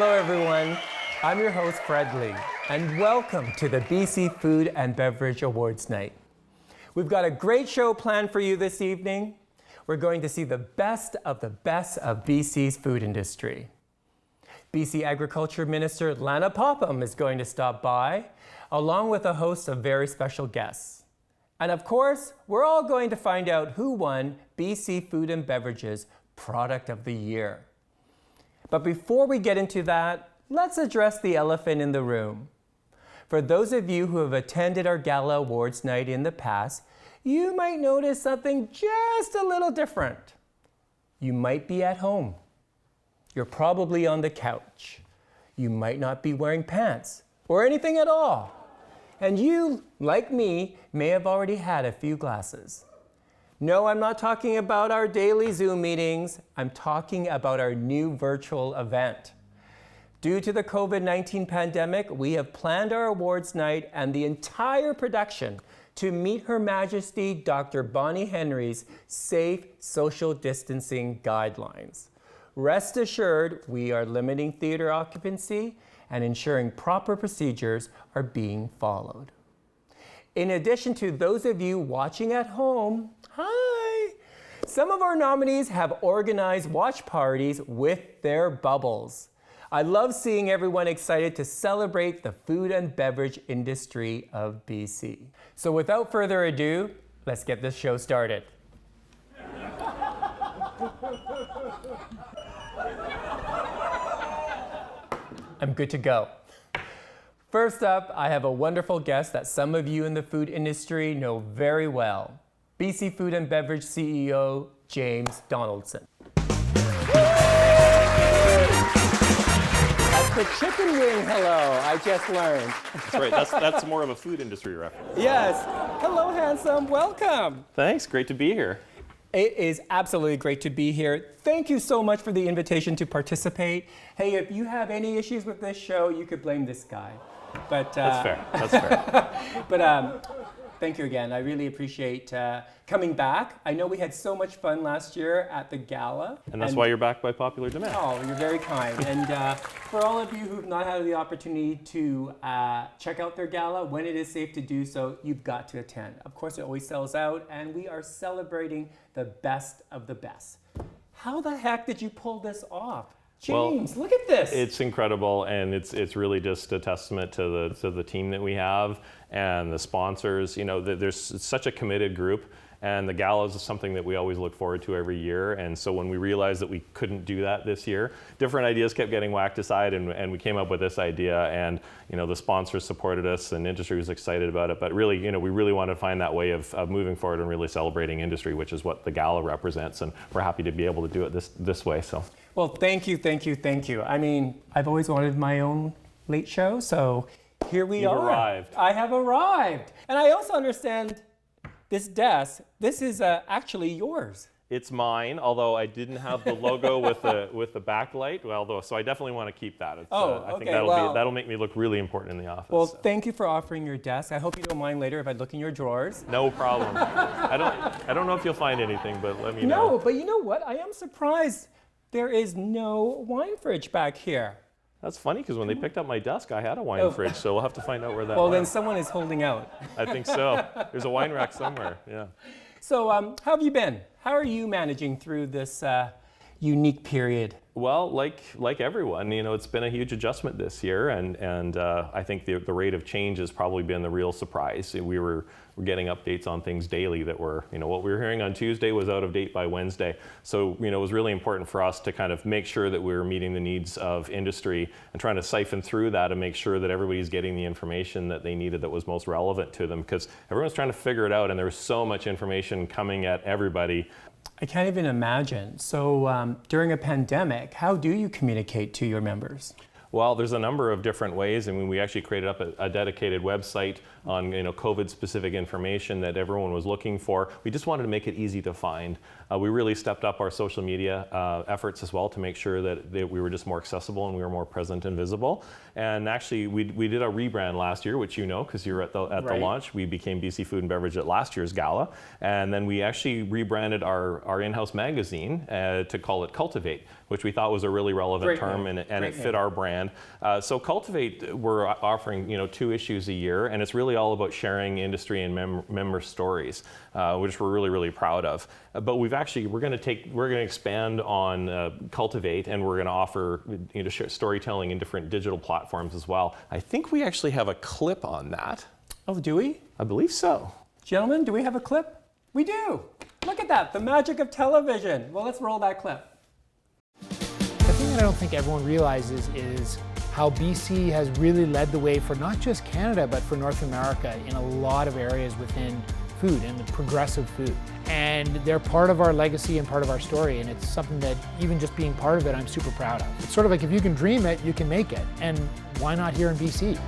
Hello everyone, I'm your host Fred Lee, and welcome to the BC Food and Beverage Awards night. We've got a great show planned for you this evening. We're going to see the best of BC's food industry. BC Agriculture Minister Lana Popham is going to stop by, along with a host of very special guests. And of course, we're all going to find out who won BC Food and Beverage's Product of the Year. But before we get into that, let's address the elephant in the room. For those of you who have attended our Gala Awards night in the past, you might notice something just a little different. You might be at home. You're probably on the couch. You might not be wearing pants or anything at all. And you, like me, may have already had a few glasses. No, I'm not talking about our daily Zoom meetings. I'm talking about our new virtual event. Due to the COVID-19 pandemic, we have planned our awards night and the entire production to meet Her Majesty Dr. Bonnie Henry's safe social distancing guidelines. Rest assured, we are limiting theater occupancy and ensuring proper procedures are being followed. In addition to those of you watching at home, hi! Some of our nominees have organized watch parties with their bubbles. I love seeing everyone excited to celebrate the food and beverage industry of BC. So without further ado, let's get this show started. I'm good to go. First up, I have a wonderful guest that some of you in the food industry know very well. BC Food and Beverage CEO, James Donaldson. That's the chicken wing hello, I just learned. That's right, that's more of a food industry reference. Yes. Hello, handsome, welcome. Thanks, great to be here. It is absolutely great to be here. Thank you so much for the invitation to participate. Hey, if you have any issues with this show, you could blame this guy. But that's fair. But thank you again. I really appreciate coming back. I know we had so much fun last year at the gala. And that's why you're back by popular demand. Oh, you're very kind. And for all of you who've not had the opportunity to check out their gala, when it is safe to do so, you've got to attend. Of course, it always sells out, and we are celebrating the best of the best. How the heck did you pull this off? James, look at this. It's incredible, and it's really just a testament to the team that we have and the sponsors. You know, there's such a committed group, and the galas is something that we always look forward to every year. And so when we realized that we couldn't do that this year, different ideas kept getting whacked aside, and we came up with this idea. And you know, the sponsors supported us, and industry was excited about it. But really, you know, we really wanted to find that way of moving forward and really celebrating industry, which is what the gala represents. And we're happy to be able to do it this way. So. Well, thank you. I mean, I've always wanted my own late show, so here we are. You've arrived. I have arrived. And I also understand this desk, this is actually yours. It's mine, although I didn't have the logo with the backlight. Well, so I definitely want to keep that. I think that'll make me look really important in the office. Well, thank you for offering your desk. I hope you don't mind later if I look in your drawers. No problem. I don't know if you'll find anything, but let me know. No, but you know what? I am surprised. There is no wine fridge back here. That's funny, because when they picked up my desk, I had a wine fridge, so we'll have to find out where that Well, went. then someone is holding out. I think so. There's a wine rack somewhere, yeah. So how have you been? How are you managing through this unique period? Well, like everyone, you know, it's been a huge adjustment this year, and I think the rate of change has probably been the real surprise. We're getting updates on things daily that were, you know, what we were hearing on Tuesday was out of date by Wednesday. So, you know, it was really important for us to kind of make sure that we were meeting the needs of industry and trying to siphon through that and make sure that everybody's getting the information that they needed that was most relevant to them, because everyone's trying to figure it out, and there was so much information coming at everybody. I can't even imagine. So during a pandemic, how do you communicate to your members? Well, there's a number of different ways. I mean, we actually created up a dedicated website on COVID-specific information that everyone was looking for. We just wanted to make it easy to find. We really stepped up our social media efforts as well to make sure that we were just more accessible and we were more present and visible. And actually, we did a rebrand last year, which because you were at the launch. We became BC Food and Beverage at last year's gala. And then we actually rebranded our in-house magazine to call it Cultivate, which we thought was a really relevant term and it fit our brand. So Cultivate, we're offering 2 issues a year, and it's really all about sharing industry and member stories, which we're really, really proud of. But we're going to expand on Cultivate, and we're going to offer storytelling in different digital platforms as well. I think we actually have a clip on that. Oh, do we? I believe so. Gentlemen, do we have a clip? We do. Look at that, the magic of television. Well, let's roll that clip. The thing that I don't think everyone realizes is how BC has really led the way for not just Canada, but for North America in a lot of areas within food and the progressive food. And they're part of our legacy and part of our story, and it's something that even just being part of it, I'm super proud of. It's sort of like if you can dream it, you can make it. And why not here in BC?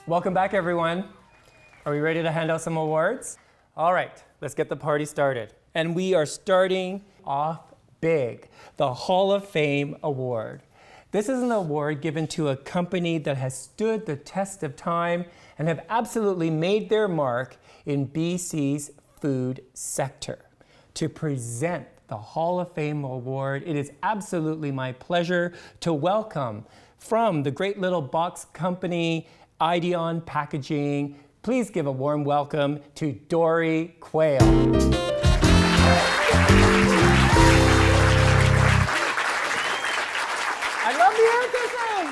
Welcome back, everyone. Are we ready to hand out some awards? All right, let's get the party started. And we are starting off big, the Hall of Fame Award. This is an award given to a company that has stood the test of time and have absolutely made their mark in BC's food sector. To present the Hall of Fame Award, it is absolutely my pleasure to welcome from the Great Little Box Company, Ideon Packaging. Please give a warm welcome to Dory Quayle. I love the air kisses!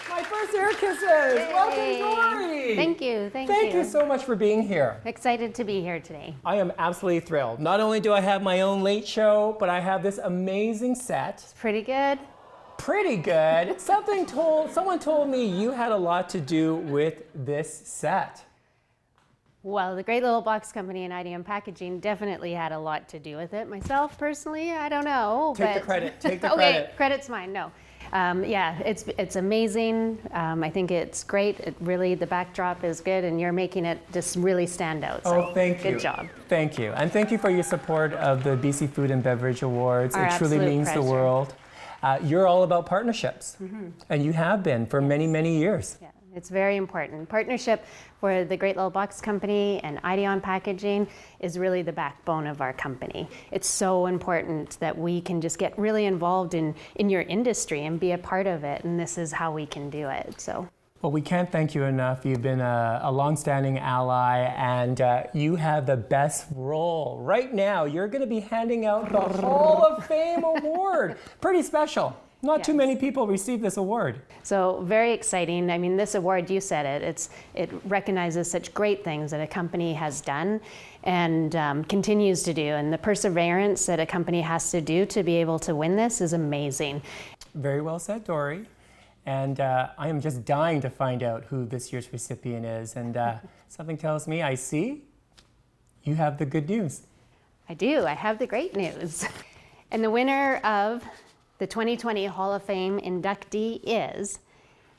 My first air kisses! Yay. Welcome, Dory! Thank you. Thank you so much for being here. Excited to be here today. I am absolutely thrilled. Not only do I have my own late show, but I have this amazing set. It's pretty good. Pretty good. Someone told me you had a lot to do with this set. Well, the Great Little Box Company and IDM Packaging definitely had a lot to do with it. Myself, personally, I don't know. Take the credit. Take the okay, credit. Credit's mine. No. Yeah, it's amazing. I think it's great. The backdrop is good, and you're making it just really stand out. So thank you. Good job. Thank you. And thank you for your support of the BC Food and Beverage Awards. Our It truly absolute means the pleasure. world. You're all about partnerships, and you have been for many, many years. Yeah, it's very important. Partnership for the Great Little Box Company and Ideon Packaging is really the backbone of our company. It's so important that we can just get really involved in your industry and be a part of it, and this is how we can do it. So. Well, we can't thank you enough. You've been a longstanding ally, and you have the best role. Right now, you're going to be handing out the Hall of Fame Award. Pretty special. Not too many people receive this award. So very exciting. I mean, this award, you said it, it recognizes such great things that a company has done and continues to do. And the perseverance that a company has to do to be able to win this is amazing. Very well said, Dory. And I am just dying to find out who this year's recipient is. And something tells me, I see, you have the good news. I do. I have the great news. And the winner of the 2020 Hall of Fame inductee is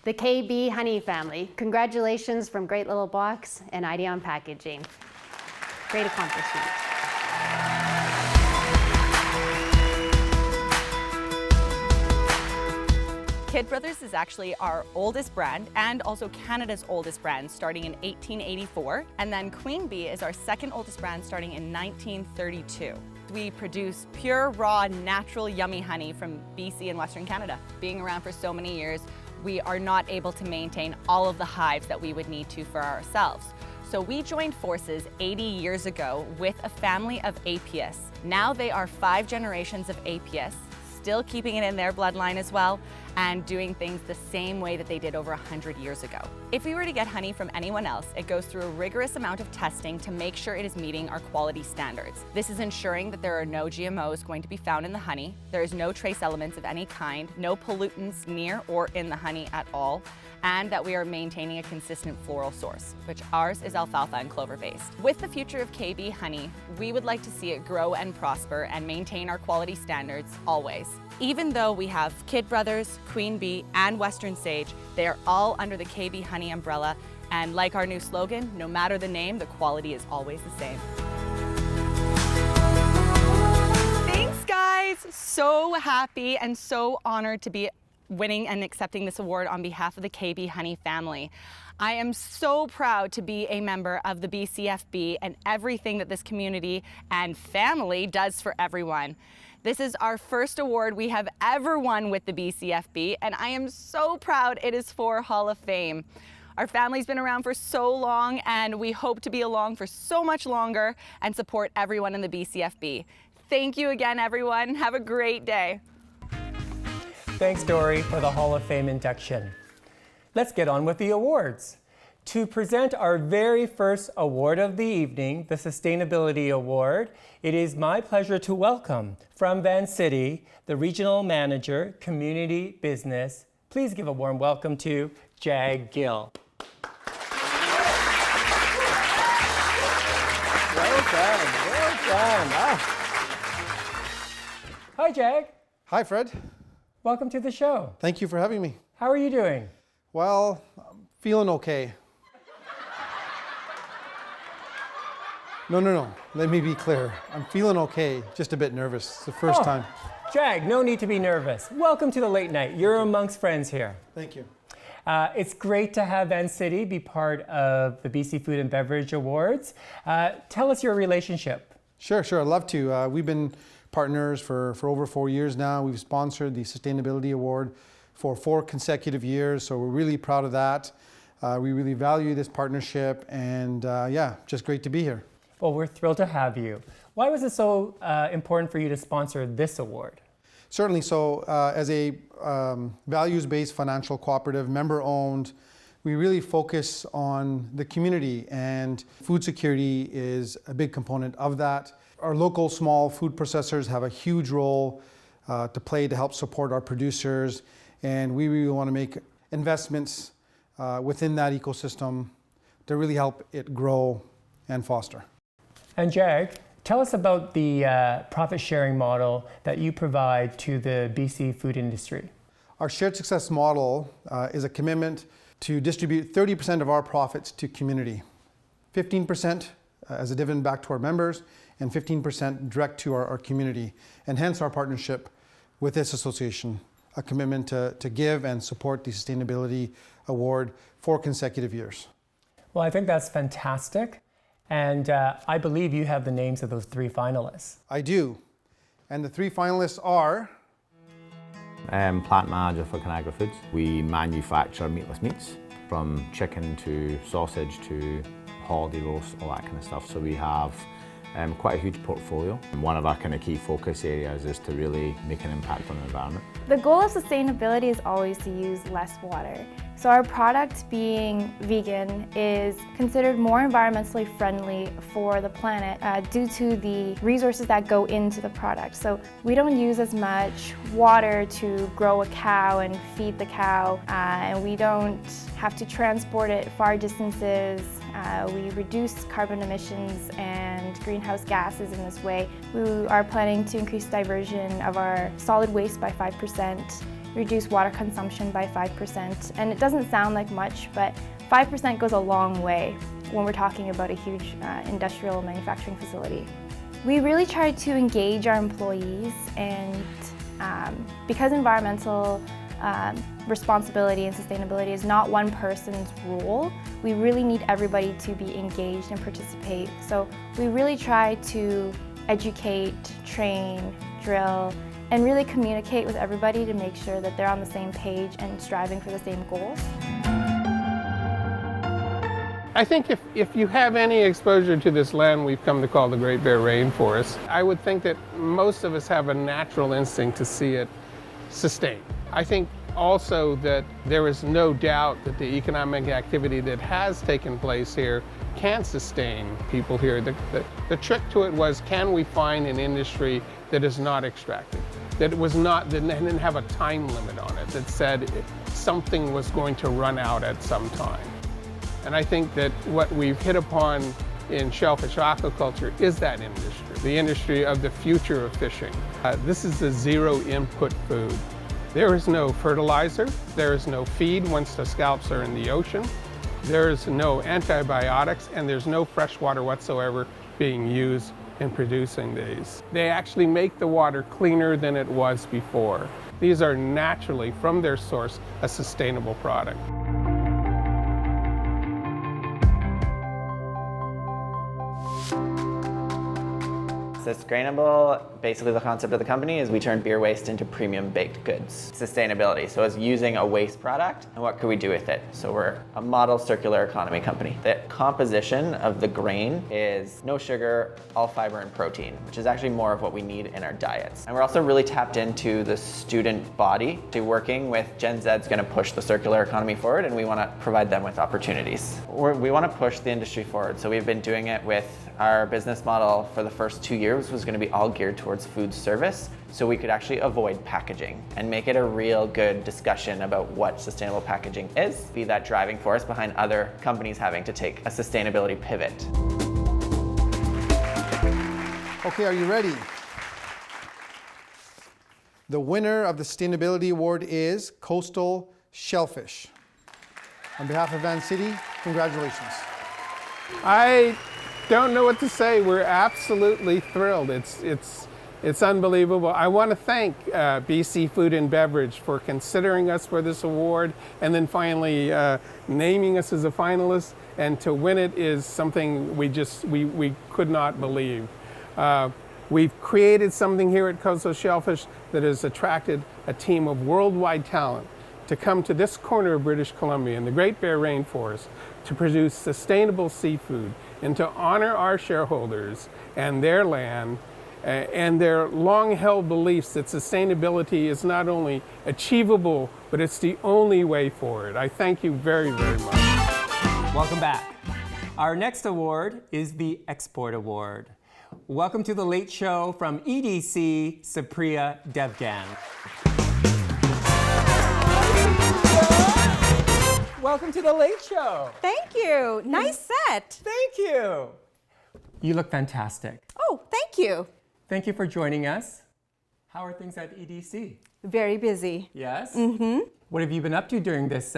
the KB Honey family. Congratulations from Great Little Box and Ideon Packaging. Great accomplishment. Kid Brothers is actually our oldest brand and also Canada's oldest brand, starting in 1884. And then Queen Bee is our second oldest brand, starting in 1932. We produce pure, raw, natural, yummy honey from BC and Western Canada. Being around for so many years, we are not able to maintain all of the hives that we would need to for ourselves. So we joined forces 80 years ago with a family of apiists. Now they are 5 generations of apiists, still keeping it in their bloodline as well. and doing things the same way that they did over 100 years ago. If we were to get honey from anyone else, it goes through a rigorous amount of testing to make sure it is meeting our quality standards. This is ensuring that there are no GMOs going to be found in the honey, there is no trace elements of any kind, no pollutants near or in the honey at all, and that we are maintaining a consistent floral source, which ours is alfalfa and clover based. With the future of KB honey, we would like to see it grow and prosper and maintain our quality standards always. Even though we have Kid Brothers, Queen Bee, and Western Sage, they are all under the KB honey umbrella, and like our new slogan, no matter the name, the quality is always the same. Thanks guys, so happy and so honored to be winning and accepting this award on behalf of the KB Honey family. I am so proud to be a member of the BCFB and everything that this community and family does for everyone. This is our first award we have ever won with the BCFB, and I am so proud it is for Hall of Fame. Our family's been around for so long, and we hope to be along for so much longer and support everyone in the BCFB. Thank you again, everyone. Have a great day. Thanks, Dory, for the Hall of Fame induction. Let's get on with the awards. To present our very first award of the evening, the Sustainability Award, it is my pleasure to welcome from Van City, the Regional Manager, Community Business. Please give a warm welcome to Jag Gill. Well done, well done. Hi, Jag. Hi, Fred. Welcome to the show. Thank you for having me. How are you doing? Well, I'm feeling okay. No. Let me be clear. I'm feeling okay, just a bit nervous. It's the first time. Jag, no need to be nervous. Welcome to the late night. You're amongst friends here. Thank you. It's great to have Van City be part of the BC Food and Beverage Awards. Tell us your relationship. Sure. I'd love to. We've been partners for over 4 years now. We've sponsored the Sustainability Award for 4 consecutive years, so we're really proud of that. We really value this partnership, and just great to be here. Well, we're thrilled to have you. Why was it so important for you to sponsor this award? Certainly. So as a values-based financial cooperative, member-owned, we really focus on the community, and food security is a big component of that. Our local small food processors have a huge role to play to help support our producers, and we really want to make investments within that ecosystem to really help it grow and foster. And Jag, tell us about the profit sharing model that you provide to the BC food industry. Our shared success model is a commitment to distribute 30% of our profits to community, 15% as a dividend back to our members, and 15% direct to our community, and hence our partnership with this association, a commitment to give and support the Sustainability Award 4 consecutive years. Well, I think that's fantastic, and I believe you have the names of those 3 finalists. I do, and the 3 finalists are... Plant manager for Conagra Foods. We manufacture meatless meats, from chicken to sausage to holiday roast, all that kind of stuff. So we have quite a huge portfolio. And one of our kind of key focus areas is to really make an impact on the environment. The goal of sustainability is always to use less water. So our product, being vegan, is considered more environmentally friendly for the planet due to the resources that go into the product. So we don't use as much water to grow a cow and feed the cow, and we don't have to transport it far distances. We reduce carbon emissions and greenhouse gases in this way. We are planning to increase diversion of our solid waste by 5%, reduce water consumption by 5%. And it doesn't sound like much, but 5% goes a long way when we're talking about a huge industrial manufacturing facility. We really try to engage our employees, and because environmental responsibility and sustainability is not one person's role, we really need everybody to be engaged and participate. So we really try to educate, train, drill, and really communicate with everybody to make sure that they're on the same page and striving for the same goals. I think if you have any exposure to this land we've come to call the Great Bear Rainforest, I would think that most of us have a natural instinct to see it sustained. I think also that there is no doubt that the economic activity that has taken place here can sustain people here. The trick to it was, can we find an industry that is not extractive, that didn't have a time limit on it, that said something was going to run out at some time. And I think that what we've hit upon in shellfish aquaculture is that industry, the industry of the future of fishing. This is a zero input food. There is no fertilizer, there is no feed once the scalps are in the ocean, there is no antibiotics, and there's no fresh water whatsoever being used in producing these. They actually make the water cleaner than it was before. These are naturally, from their source, a sustainable product. Sustainable, basically the concept of the company is we turn beer waste into premium baked goods. Sustainability, so it's using a waste product and what could we do with it? So we're a model circular economy company. The composition of the grain is no sugar, all fiber and protein, which is actually more of what we need in our diets. And we're also really tapped into the student body, to working with Gen Z's going to push the circular economy forward, and we want to provide them with opportunities. We want to push the industry forward, so we've been doing it with our business model for the first 2 years was going to be all geared towards food service, so we could actually avoid packaging and make it a real good discussion about what sustainable packaging is, be that driving force behind other companies having to take a sustainability pivot. Okay, are you ready? The winner of the Sustainability Award is Coastal Shellfish. On behalf of Van City, congratulations. I don't know what to say. We're absolutely thrilled. It's unbelievable. I want to thank BC Food and Beverage for considering us for this award, and then finally naming us as a finalist. And to win it is something we could not believe. We've created something here at Coastal Shellfish that has attracted a team of worldwide talent to come to this corner of British Columbia in the Great Bear Rainforest to produce sustainable seafood and to honor our shareholders and their land and their long-held beliefs that sustainability is not only achievable, but it's the only way forward. I thank you very, very much. Welcome back. Our next award is the Export Award. Welcome to the Late Show from EDC, Supriya Devgan. Welcome to the Late Show. Thank you. Nice set. Thank you. You look fantastic. Oh, thank you. Thank you for joining us. How are things at EDC? Very busy. Yes? Mm-hmm. What have you been up to during this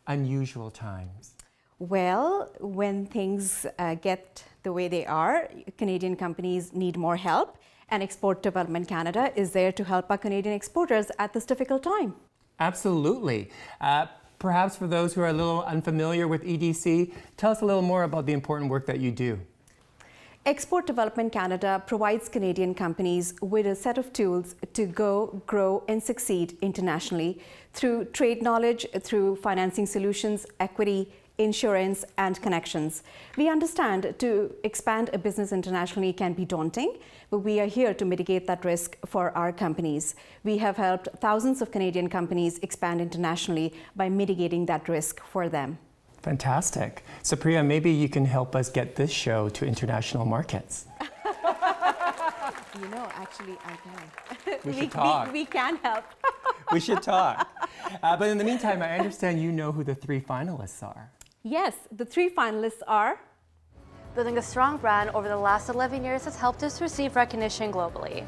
unusual times? Well, when things get the way they are, Canadian companies need more help, and Export Development Canada is there to help our Canadian exporters at this difficult time. Absolutely. Perhaps for those who are a little unfamiliar with EDC, tell us a little more about the important work that you do. Export Development Canada provides Canadian companies with a set of tools to go, grow, and succeed internationally through trade knowledge, through financing solutions, equity, insurance, and connections. We understand to expand a business internationally can be daunting, but we are here to mitigate that risk for our companies. We have helped thousands of Canadian companies expand internationally by mitigating that risk for them. Fantastic. Supriya, maybe you can help us get this show to international markets. You know, actually, I can. We should talk. We can help. We should talk. But in the meantime, I understand you know who the 3 finalists are. Yes, the 3 finalists are... Building a strong brand over the last 11 years has helped us receive recognition globally.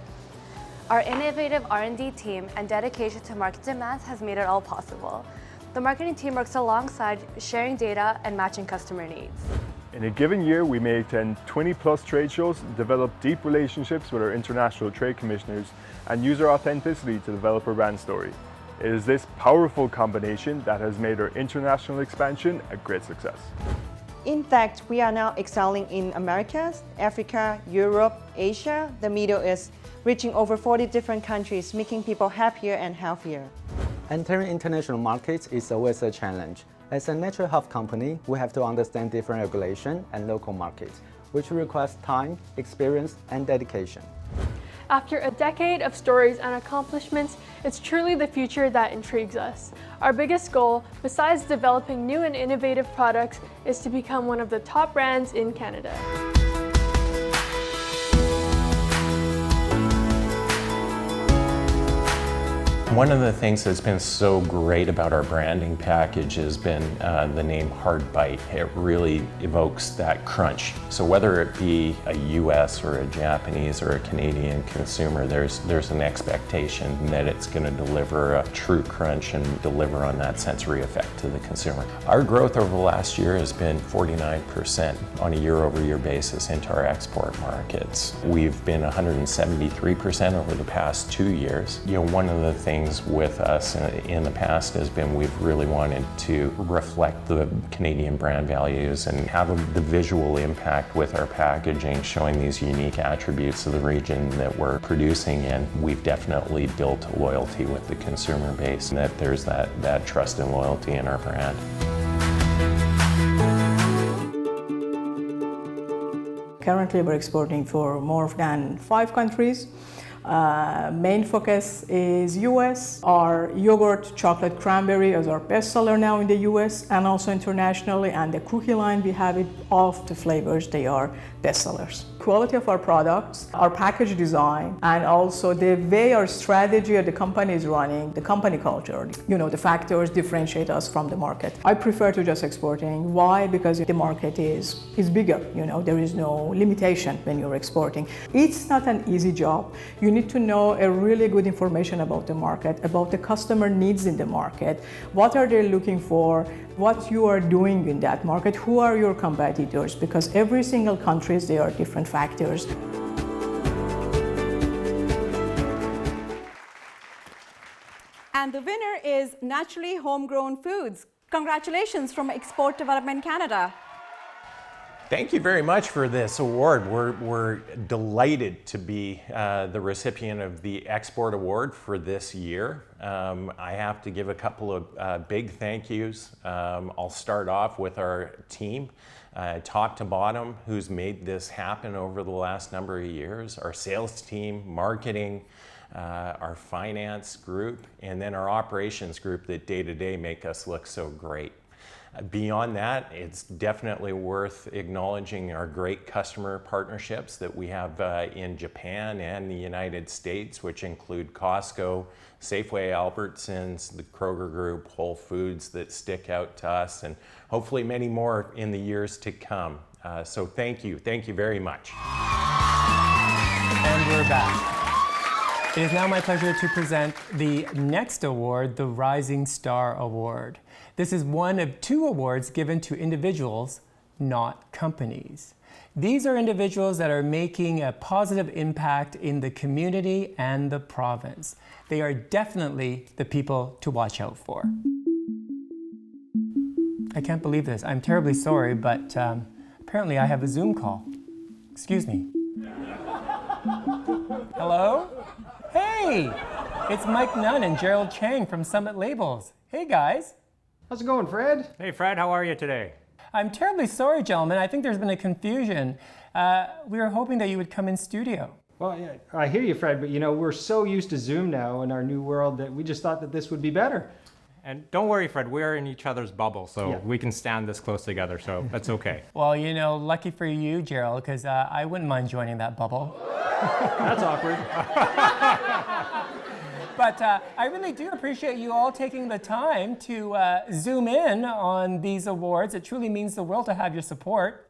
Our innovative R&D team and dedication to market demands has made it all possible. The marketing team works alongside sharing data and matching customer needs. In a given year, we may attend 20+ trade shows, develop deep relationships with our international trade commissioners, and use our authenticity to develop our brand story. It is this powerful combination that has made our international expansion a great success. In fact, we are now excelling in Americas, Africa, Europe, Asia, the Middle East, reaching over 40 different countries, making people happier and healthier. Entering international markets is always a challenge. As a natural health company, we have to understand different regulation and local markets, which requires time, experience, and dedication. After a decade of stories and accomplishments, It's truly the future that intrigues us. Our biggest goal, besides developing new and innovative products, is to become one of the top brands in Canada. One of the things that's been so great about our branding package has been the name Hard Bite. It really evokes that crunch. So whether it be a US or a Japanese or a Canadian consumer, there's an expectation that it's going to deliver a true crunch and deliver on that sensory effect to the consumer. Our growth over the last year has been 49% on a year-over-year basis into our export markets. We've been 173% over the past 2 years. You know, one of the things with us in the past has been we've really wanted to reflect the Canadian brand values and have the visual impact with our packaging, showing these unique attributes of the region that we're producing in. We've definitely built loyalty with the consumer base, and that there's that trust and loyalty in our brand. Currently, we're exporting for more than 5 countries. Main focus is US. Our yogurt chocolate cranberry is our best seller now in the US and also internationally, and the cookie line, we have it, all of the flavors, they are best sellers. Quality of our products, our package design, and also the way our strategy of the company is running, the company culture, you know, the factors differentiate us from the market. I prefer to just exporting. Why? Because the market is bigger, you know, there is no limitation when you're exporting. It's not an easy job. You need to know a really good information about the market, about the customer needs in the market, what are they looking for, what you are doing in that market, who are your competitors, because every single country, there are different factors. And the winner is Naturally Homegrown Foods. Congratulations from Export Development Canada. Thank you very much for this award. We're delighted to be the recipient of the Export Award for this year. I have to give a couple of big thank yous. I'll start off with our team, top to bottom, who's made this happen over the last number of years. Our sales team, marketing, our finance group, and then our operations group that day to day make us look so great. Beyond that, it's definitely worth acknowledging our great customer partnerships that we have in Japan and the United States, which include Costco, Safeway, Albertsons, the Kroger Group, Whole Foods that stick out to us, and hopefully many more in the years to come. So thank you very much. And we're back. It is now my pleasure to present the next award, the Rising Star Award. This is one of 2 awards given to individuals, not companies. These are individuals that are making a positive impact in the community and the province. They are definitely the people to watch out for. I can't believe this. I'm terribly sorry, but apparently I have a Zoom call. Excuse me. Hello? Hey! It's Mike Nunn and Gerald Chang from Summit Labels. Hey guys. How's it going, Fred? Hey, Fred, how are you today? I'm terribly sorry, gentlemen. I think there's been a confusion. We were hoping that you would come in studio. Well, yeah, I hear you, Fred, but you know, we're so used to Zoom now in our new world that we just thought that this would be better. And don't worry, Fred, we're in each other's bubble, so we can stand this close together, so that's okay. Well, you know, lucky for you, Gerald, because I wouldn't mind joining that bubble. That's awkward. But I really do appreciate you all taking the time to zoom in on these awards. It truly means the world to have your support.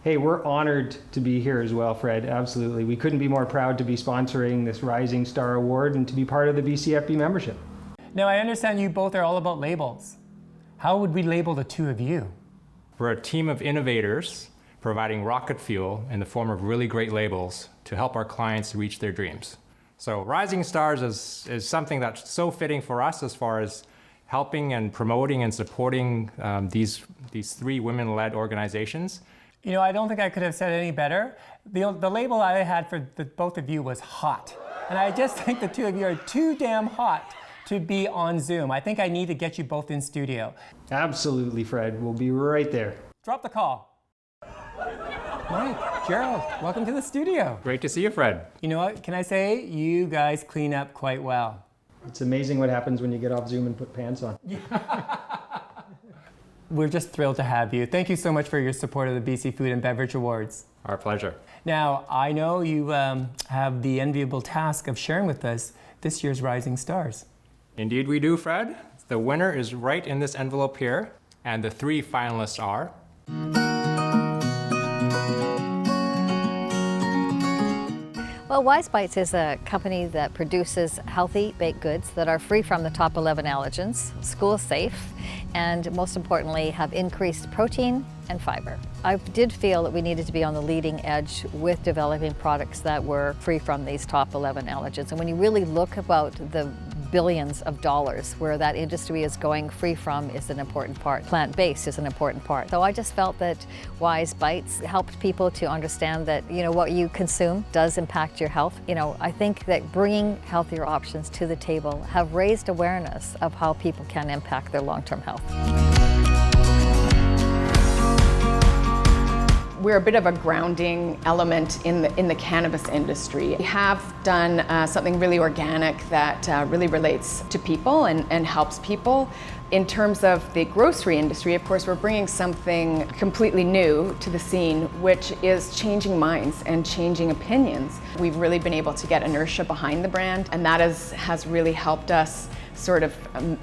Hey, we're honored to be here as well, Fred, absolutely. We couldn't be more proud to be sponsoring this Rising Star Award and to be part of the BCFB membership. Now, I understand you both are all about labels. How would we label the 2 of you? We're a team of innovators providing rocket fuel in the form of really great labels to help our clients reach their dreams. So Rising Stars is something that's so fitting for us as far as helping and promoting and supporting these 3 women-led organizations. You know, I don't think I could have said it any better. The label I had for the both of you was hot. And I just think the 2 of you are too damn hot to be on Zoom. I think I need to get you both in studio. Absolutely, Fred. We'll be right there. Drop the call. Mike, Gerald, welcome to the studio. Great to see you, Fred. You know what, can I say, you guys clean up quite well. It's amazing what happens when you get off Zoom and put pants on. We're just thrilled to have you. Thank you so much for your support of the BC Food and Beverage Awards. Our pleasure. Now, I know you have the enviable task of sharing with us this year's Rising Stars. Indeed we do, Fred. The winner is right in this envelope here, and the 3 finalists are... Well, Wise Bites is a company that produces healthy baked goods that are free from the top 11 allergens, school safe, and most importantly have increased protein and fiber. I did feel that we needed to be on the leading edge with developing products that were free from these top 11 allergens. And when you really look about the billions of dollars where that industry is going, free from is an important part. Plant-based is an important part. So I just felt that Wise Bites helped people to understand that, what you consume does impact your health. I think that bringing healthier options to the table have raised awareness of how people can impact their long-term health. We're a bit of a grounding element in the cannabis industry. We have done something really organic that really relates to people and helps people. In terms of the grocery industry, of course, we're bringing something completely new to the scene, which is changing minds and changing opinions. We've really been able to get inertia behind the brand, and that has really helped us sort of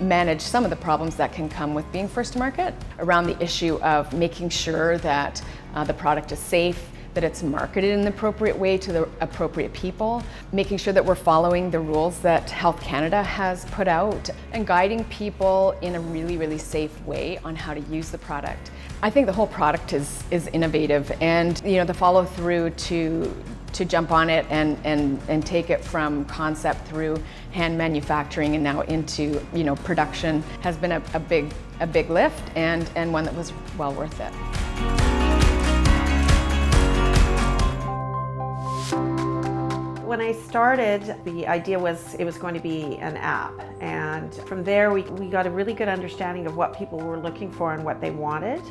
manage some of the problems that can come with being first to market around the issue of making sure that the product is safe, that it's marketed in the appropriate way to the appropriate people, making sure that we're following the rules that Health Canada has put out, and guiding people in a really, really safe way on how to use the product. I think the whole product is innovative, and the follow through to jump on it and take it from concept through hand manufacturing and now into production has been a big lift and one that was well worth it. When I started, the idea was it was going to be an app, and from there we got a really good understanding of what people were looking for and what they wanted,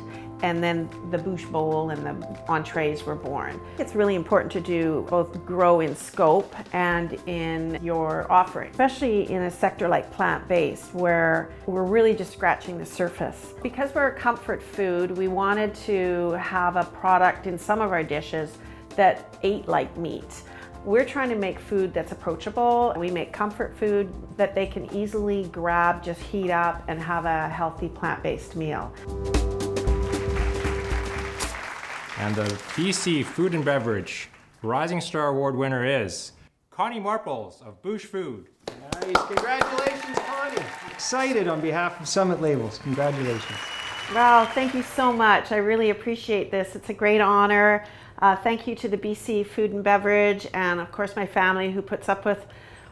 and then the bouche bowl and the entrees were born. It's really important to do both grow in scope and in your offering, especially in a sector like plant-based where we're really just scratching the surface. Because we're a comfort food, we wanted to have a product in some of our dishes that ate like meat. We're trying to make food that's approachable. We make comfort food that they can easily grab, just heat up, and have a healthy plant-based meal. And the BC Food and Beverage Rising Star Award winner is Connie Marples of Bouche Food. Nice, congratulations, Connie. Excited on behalf of Summit Labels, congratulations. Well, thank you so much. I really appreciate this. It's a great honor. Thank you to the BC Food and Beverage, and of course my family who puts up with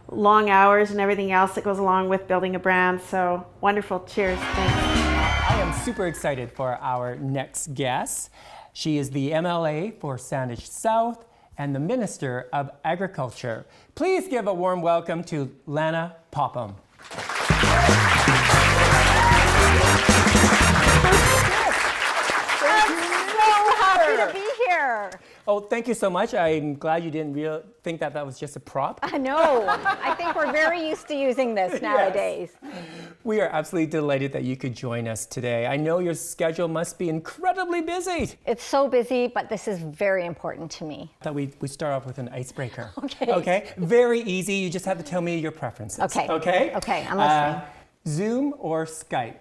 long hours and everything else that goes along with building a brand. So wonderful. Cheers. Thanks. I am super excited for our next guest. She is the MLA for Saanich South and the Minister of Agriculture. Please give a warm welcome to Lana Popham. To be here. Oh, thank you so much. I'm glad you didn't think that was just a prop. I know. I think we're very used to using this nowadays. Yes. We are absolutely delighted that you could join us today. I know your schedule must be incredibly busy. It's so busy, but this is very important to me. I thought we start off with an icebreaker. Okay. Okay. Very easy. You just have to tell me your preferences. Okay. Okay. Okay. I'm listening. Zoom or Skype?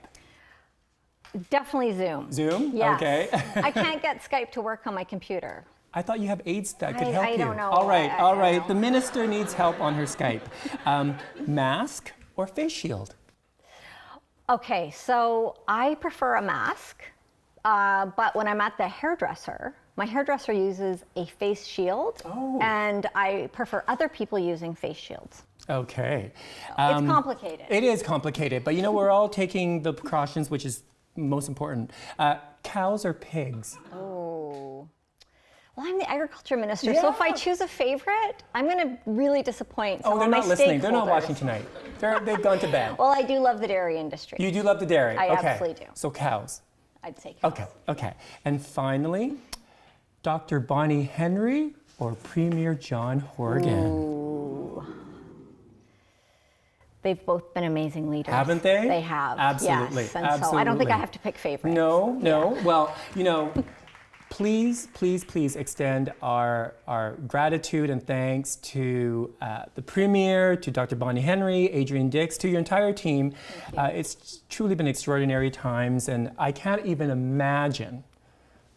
Definitely Zoom. Zoom? Yes. Okay. I can't get Skype to work on my computer. I thought you have aides that could help you. I don't know. All right, all right. know. The minister needs help on her Skype. Mask or face shield? Okay, so I prefer a mask, but when I'm at the hairdresser, my hairdresser uses a face shield, and I prefer other people using face shields. Okay. It's complicated. It is complicated, but we're all taking the precautions, which is most important. Cows or pigs? Oh. Well, I'm the agriculture minister, so if I choose a favorite, I'm going to really disappoint some of my they're not listening. stakeholders. They're not watching tonight. They've gone to bed. Well, I do love the dairy industry. You do love the dairy? I okay. absolutely do. So cows? I'd say cows. Okay. And finally, Dr. Bonnie Henry or Premier John Horgan? Ooh. They've both been amazing leaders. Haven't they? They have. Absolutely. Yes. And Absolutely. so I don't think I have to pick favorites. No. Well, please extend our gratitude and thanks to the Premier, to Dr. Bonnie Henry, Adrian Dix, to your entire team. It's truly been extraordinary times, and I can't even imagine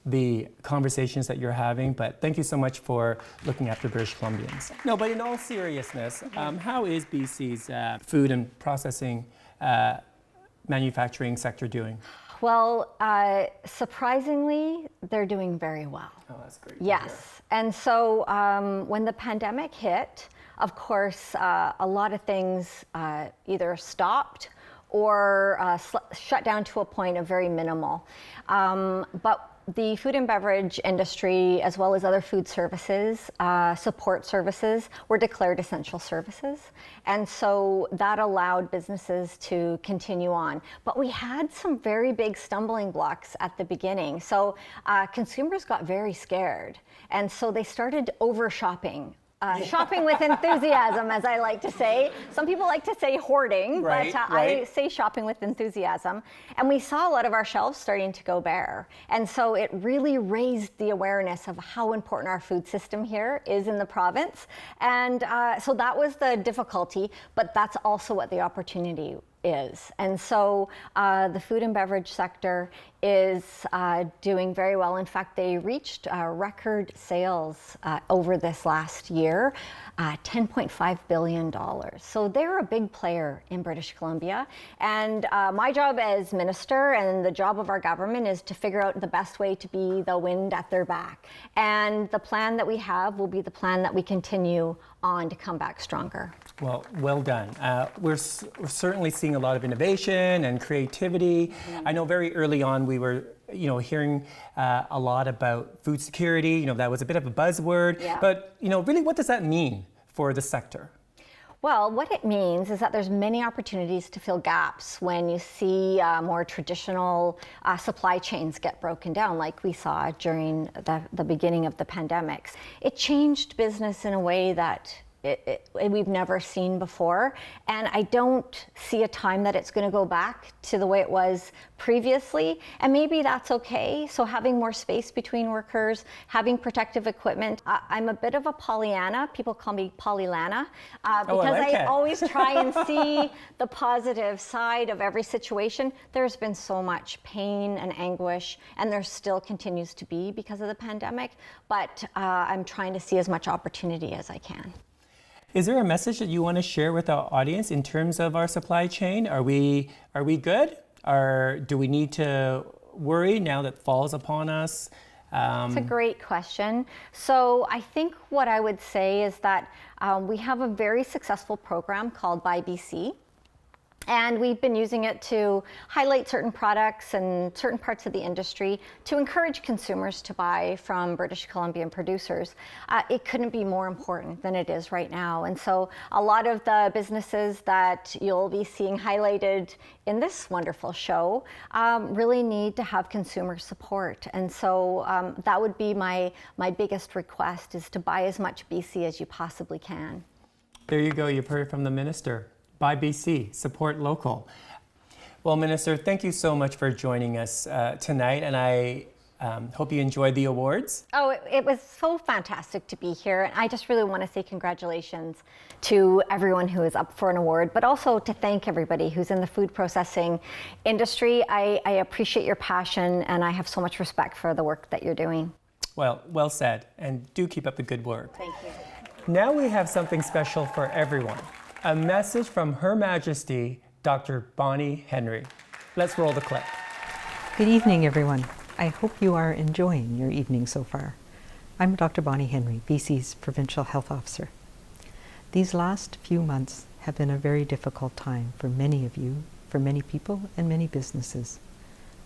the conversations that you're having, but thank you so much for looking after British Columbians. No, but in all seriousness, how is BC's food and processing manufacturing sector doing? Well, surprisingly, they're doing very well. Oh, that's great. Yes. And so when the pandemic hit, of course, a lot of things either stopped or shut down to a point of very minimal. But the food and beverage industry, as well as other food services, support services, were declared essential services. And so that allowed businesses to continue on. But we had some very big stumbling blocks at the beginning. So consumers got very scared. And so they started over shopping. Shopping with enthusiasm, as I like to say. Some people like to say hoarding, right. I say shopping with enthusiasm. And we saw a lot of our shelves starting to go bare. And so it really raised the awareness of how important our food system here is in the province. And so that was the difficulty, but that's also what the opportunity is. And so the food and beverage sector is doing very well. In fact, they reached record sales over this last year, $10.5 billion. So they're a big player in British Columbia. And my job as minister and the job of our government is to figure out the best way to be the wind at their back. And the plan that we have will be the plan that we continue on to come back stronger. Well done. We're certainly seeing a lot of innovation and creativity. I know very early on we were hearing a lot about food security. That was a bit of a buzzword. Yeah. But really, what does that mean for the sector? Well, what it means is that there's many opportunities to fill gaps when you see more traditional supply chains get broken down, like we saw during the beginning of the pandemics. It changed business in a way that we've never seen before, and I don't see a time that it's going to go back to the way it was previously, and maybe that's okay. So having more space between workers, having protective equipment. I'm a bit of a Pollyanna. People call me Pollyanna because I always try and see the positive side of every situation. There's been so much pain and anguish, and there still continues to be because of the pandemic, but I'm trying to see as much opportunity as I can. Is there a message that you want to share with our audience in terms of our supply chain? Are we good? Or do we need to worry now that fall's upon us? It's a great question. So I think what I would say is that we have a very successful program called Buy BC. And we've been using it to highlight certain products and certain parts of the industry to encourage consumers to buy from British Columbian producers. It couldn't be more important than it is right now. And so a lot of the businesses that you'll be seeing highlighted in this wonderful show really need to have consumer support. And so that would be my biggest request, is to buy as much BC as you possibly can. There you go, you've heard from the minister. Buy BC, support local. Well, Minister, thank you so much for joining us tonight, and I hope you enjoyed the awards. Oh, it was so fantastic to be here, and I just really want to say congratulations to everyone who is up for an award, but also to thank everybody who's in the food processing industry. I appreciate your passion, and I have so much respect for the work that you're doing. Well said, and do keep up the good work. Thank you. Now we have something special for everyone. A message from Her Majesty, Dr. Bonnie Henry. Let's roll the clip. Good evening, everyone. I hope you are enjoying your evening so far. I'm Dr. Bonnie Henry, BC's Provincial Health Officer. These last few months have been a very difficult time for many of you, for many people and many businesses.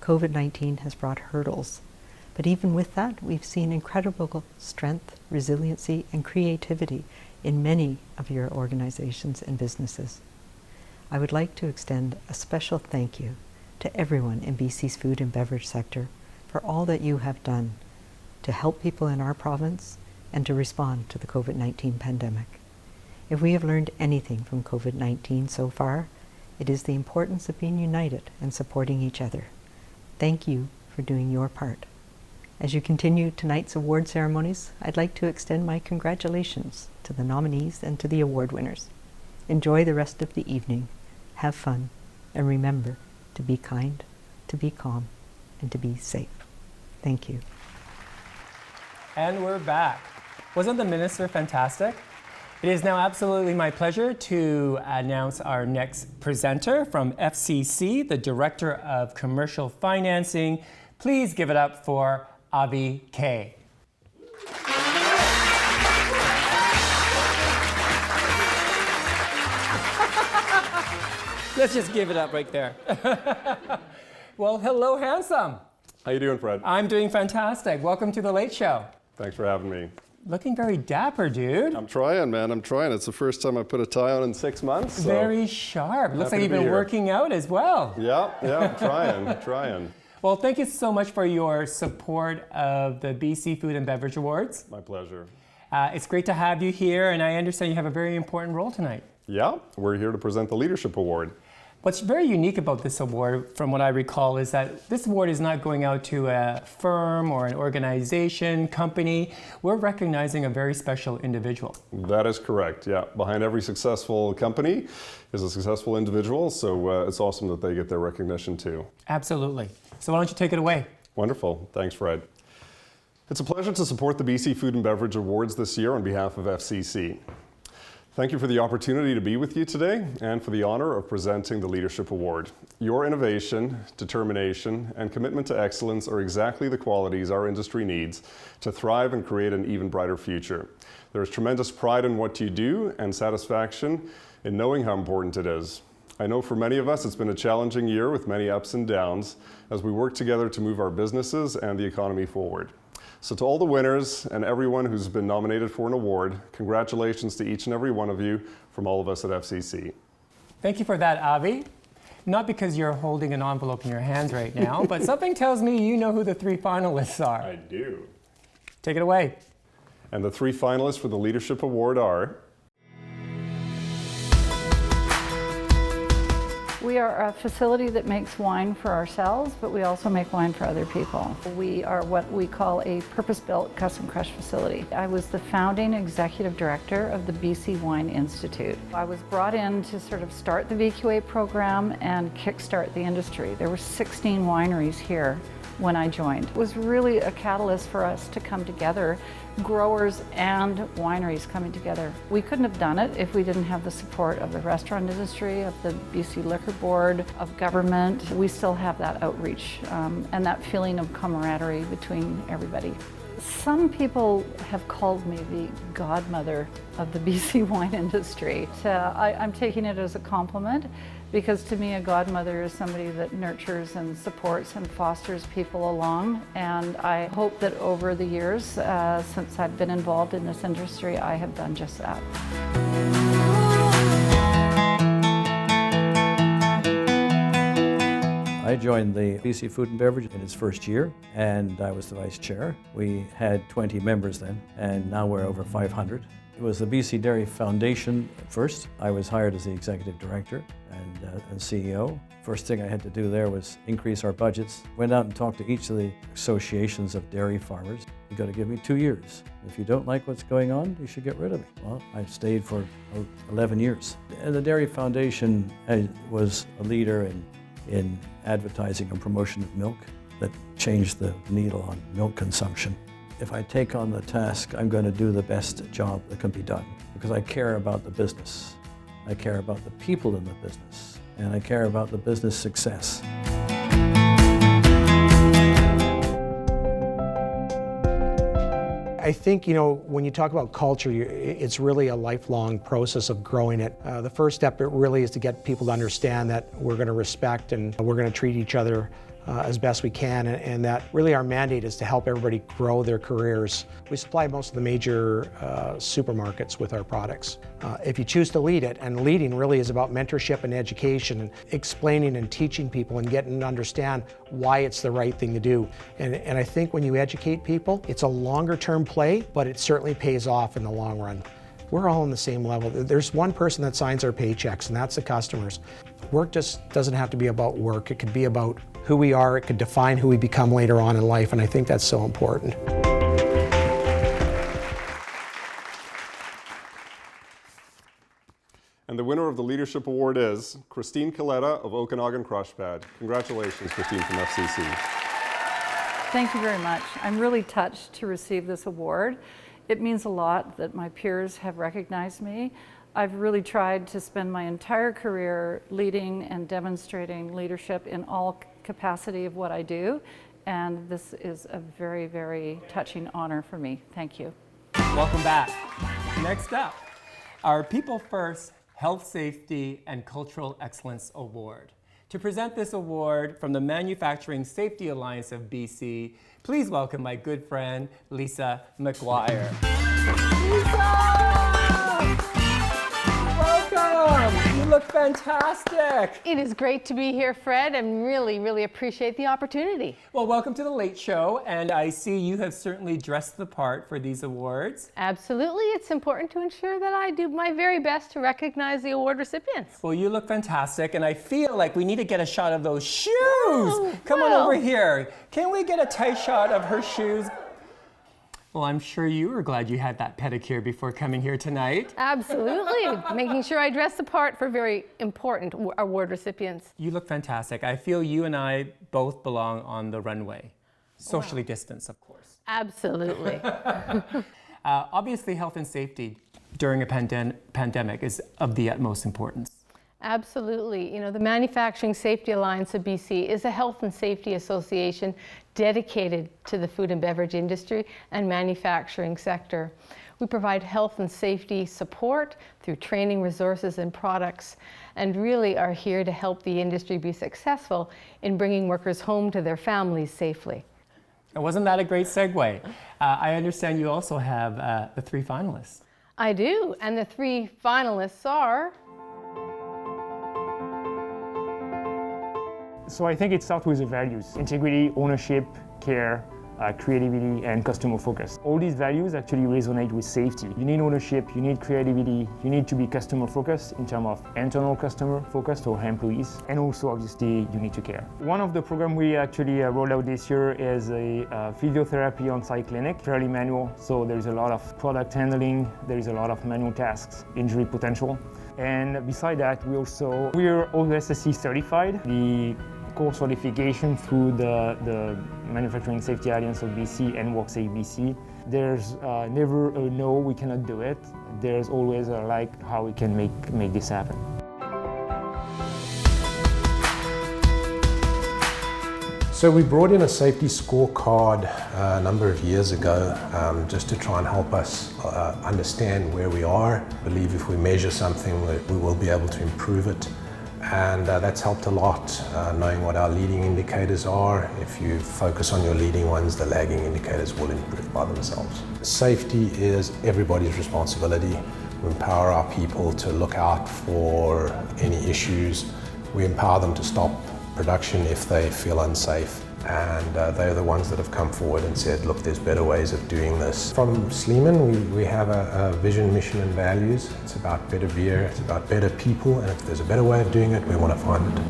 COVID-19 has brought hurdles, but even with that, we've seen incredible strength, resiliency, and creativity in many of your organizations and businesses. I would like to extend a special thank you to everyone in BC's food and beverage sector for all that you have done to help people in our province and to respond to the COVID-19 pandemic. If we have learned anything from COVID-19 so far, it is the importance of being united and supporting each other. Thank you for doing your part. As you continue tonight's award ceremonies, I'd like to extend my congratulations to the nominees and to the award winners. Enjoy the rest of the evening, have fun, and remember to be kind, to be calm, and to be safe. Thank you. And we're back. Wasn't the minister fantastic? It is now absolutely my pleasure to announce our next presenter from FCC, the Director of Commercial Financing. Please give it up for Avi K. Let's just give it up right there. Well, hello, handsome. How you doing, Fred? I'm doing fantastic. Welcome to The Late Show. Thanks for having me. Looking very dapper, dude. I'm trying, man. I'm trying. It's the first time I put a tie on in 6 months. So very sharp. Looks like happy you've to be been here. working out as well. Yeah, I'm trying. Well, thank you so much for your support of the BC Food and Beverage Awards. My pleasure. It's great to have you here, and I understand you have a very important role tonight. Yeah, we're here to present the Leadership Award. What's very unique about this award, from what I recall, is that this award is not going out to a firm or an organization, company. We're recognizing a very special individual. That is correct, yeah. Behind every successful company is a successful individual, so it's awesome that they get their recognition too. Absolutely. So why don't you take it away? Wonderful. Thanks, Fred. It's a pleasure to support the BC Food and Beverage Awards this year on behalf of FCC. Thank you for the opportunity to be with you today and for the honor of presenting the Leadership Award. Your innovation, determination, and commitment to excellence are exactly the qualities our industry needs to thrive and create an even brighter future. There is tremendous pride in what you do and satisfaction in knowing how important it is. I know for many of us it's been a challenging year with many ups and downs as we work together to move our businesses and the economy forward. So to all the winners and everyone who's been nominated for an award, congratulations to each and every one of you from all of us at FCC. Thank you for that, Avi. Not because you're holding an envelope in your hands right now, but something tells me you know who the 3 finalists are. I do. Take it away. And the 3 finalists for the Leadership Award are... We are a facility that makes wine for ourselves, but we also make wine for other people. We are what we call a purpose-built custom crush facility. I was the founding executive director of the BC Wine Institute. I was brought in to sort of start the VQA program and kickstart the industry. There were 16 wineries here when I joined. It was really a catalyst for us to come together, growers and wineries coming together. We couldn't have done it if we didn't have the support of the restaurant industry, of the BC Liquor Board, of government. We still have that outreach and that feeling of camaraderie between everybody. Some people have called me the godmother of the BC wine industry. I'm taking it as a compliment, because to me a godmother is somebody that nurtures and supports and fosters people along, and I hope that over the years since I've been involved in this industry I have done just that. I joined the BC Food and Beverage in its first year, and I was the vice chair. We had 20 members then, and now we're over 500. It was the BC Dairy Foundation first. I was hired as the executive director and CEO. First thing I had to do there was increase our budgets. Went out and talked to each of the associations of dairy farmers. You got to give me 2 years. If you don't like what's going on, you should get rid of me. Well, I stayed for 11 years. And the Dairy Foundation was a leader in advertising and promotion of milk that changed the needle on milk consumption. If I take on the task, I'm going to do the best job that can be done, because I care about the business. I care about the people in the business, and I care about the business success. I think, when you talk about culture, it's really a lifelong process of growing it. The first step, it really is to get people to understand that we're going to respect and we're going to treat each other as best we can, and that really our mandate is to help everybody grow their careers. We supply most of the major supermarkets with our products. If you choose to lead it, and leading really is about mentorship and education, and explaining and teaching people and getting them to understand why it's the right thing to do. And I think when you educate people, it's a longer term play, but it certainly pays off in the long run. we're all on the same level. There's one person that signs our paychecks, and that's the customers. Work just doesn't have to be about work. It could be about who we are. It could define who we become later on in life, and I think that's so important. And the winner of the Leadership Award is Christine Coletta of Okanagan Crush Pad. Congratulations, Christine from FCC. Thank you very much. I'm really touched to receive this award. It means a lot that my peers have recognized me. I've really tried to spend my entire career leading and demonstrating leadership in all capacity of what I do, and this is a very, very touching honor for me. Thank you. Welcome back. Next up, our People First Health, Safety, and Cultural Excellence Award. To present this award from the Manufacturing Safety Alliance of BC, please welcome my good friend, Lisa McGuire. Lisa! Welcome! You look fantastic! It is great to be here, Fred, and really appreciate the opportunity. Well, welcome to The Late Show, and I see you have certainly dressed the part for these awards. Absolutely. It's important to ensure that I do my very best to recognize the award recipients. Well, you look fantastic, and I feel like we need to get a shot of those shoes. Come on over here. Can we get a tight shot of her shoes? Well, I'm sure you were glad you had that pedicure before coming here tonight. Absolutely. Making sure I dress the part for very important award recipients. You look fantastic. I feel you and I both belong on the runway. Socially distanced, of course. Absolutely. Obviously, health and safety during a pandemic is of the utmost importance. Absolutely. You know, the Manufacturing Safety Alliance of BC is a health and safety association dedicated to the food and beverage industry and manufacturing sector. We provide health and safety support through training, resources, and products, and really are here to help the industry be successful in bringing workers home to their families safely. And wasn't that a great segue? I understand you also have the 3 finalists. I do, and the 3 finalists are... So I think it starts with the values: integrity, ownership, care, creativity, and customer focus. All these values actually resonate with safety. You need ownership, you need creativity, you need to be customer focused in terms of internal customer focused or employees, and also obviously you need to care. One of the programs we actually rolled out this year is a physiotherapy on-site clinic, fairly manual, so there's a lot of product handling, there's a lot of manual tasks, injury potential. And beside that, we're OSSC certified. The core certification through the Manufacturing Safety Alliance of BC and WorkSafe BC. There's never a no, we cannot do it. There's always a like, how we can make this happen. So we brought in a safety scorecard a number of years ago just to try and help us understand where we are. I believe if we measure something, we will be able to improve it. And that's helped a lot, knowing what our leading indicators are. If you focus on your leading ones, the lagging indicators will improve by themselves. Safety is everybody's responsibility. We empower our people to look out for any issues. We empower them to stop production if they feel unsafe, and they're the ones that have come forward and said, look, there's better ways of doing this. From Sleeman, we have a vision, mission and values. It's about better beer, it's about better people, and if there's a better way of doing it, we want to find it.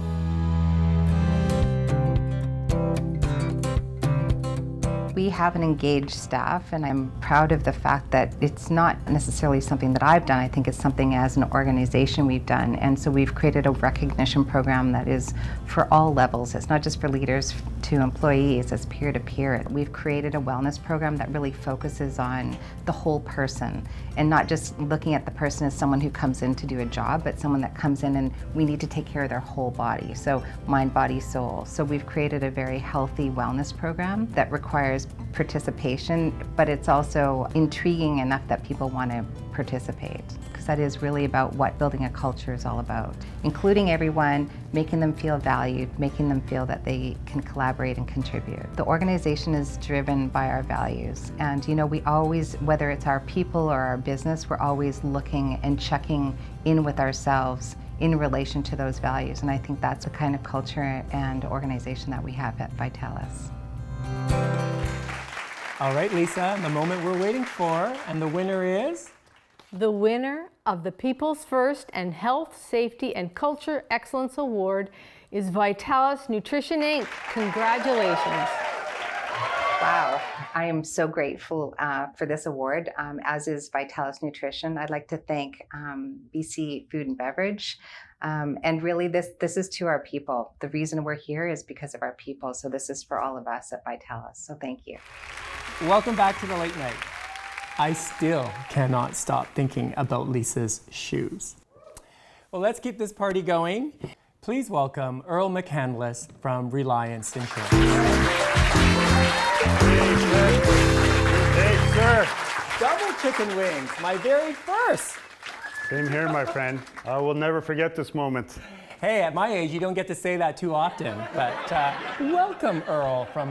We have an engaged staff, and I'm proud of the fact that it's not necessarily something that I've done. I think it's something as an organization we've done, and so we've created a recognition program that is for all levels. It's not just for leaders to employees, it's peer-to-peer. We've created a wellness program that really focuses on the whole person and not just looking at the person as someone who comes in to do a job, but someone that comes in and we need to take care of their whole body, so mind, body, soul. So we've created a very healthy wellness program that requires participation, but it's also intriguing enough that people want to participate, because that is really about what building a culture is all about. Including everyone, making them feel valued, making them feel that they can collaborate and contribute. The organization is driven by our values, and you know, we always, whether it's our people or our business, we're always looking and checking in with ourselves in relation to those values, and I think that's the kind of culture and organization that we have at Vitalis. All right, Lisa, the moment we're waiting for, and the winner is? The winner of the People's First and Health, Safety and Culture Excellence Award is Vitalis Nutrition Inc. Congratulations. Wow, I am so grateful for this award, as is Vitalis Nutrition. I'd like to thank BC Food and Beverage. And really, this is to our people. The reason we're here is because of our people. So this is for all of us at Vitalis. So thank you. Welcome back to the late night. I still cannot stop thinking about Lisa's shoes. Well, let's keep this party going. Please welcome Earl McCandless from Reliance Insurance. Hey, sir. Double chicken wings, my very first. Same here, my friend. I will never forget this moment. Hey, at my age, you don't get to say that too often, but welcome, Earl, from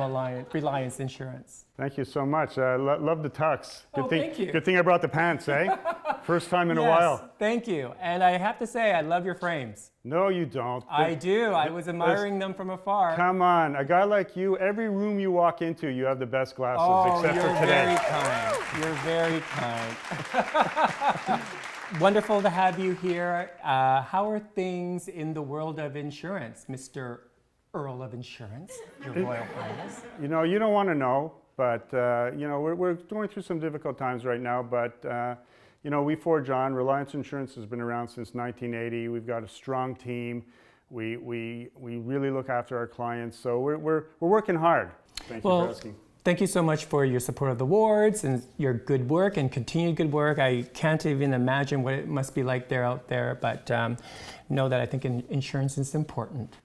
Reliance Insurance. Thank you so much. Love the tux. Thank you. Good thing I brought the pants, eh? First time in a while. Thank you. And I have to say, I love your frames. No, you don't. I do. I was admiring them from afar. Come on. A guy like you, every room you walk into, you have the best glasses, except for today. You're very kind. Wonderful to have you here. How are things in the world of insurance, Mr. Earl of Insurance, Your Royal Highness? You know, you don't want to know, but you know, we're going through some difficult times right now. But you know, we forge on. Reliance Insurance has been around since 1980. We've got a strong team. We really look after our clients. So we're working hard. Thank you for asking. Thank you so much for your support of the wards and your good work and continued good work. I can't even imagine what it must be like there out there, but know that I think insurance is important.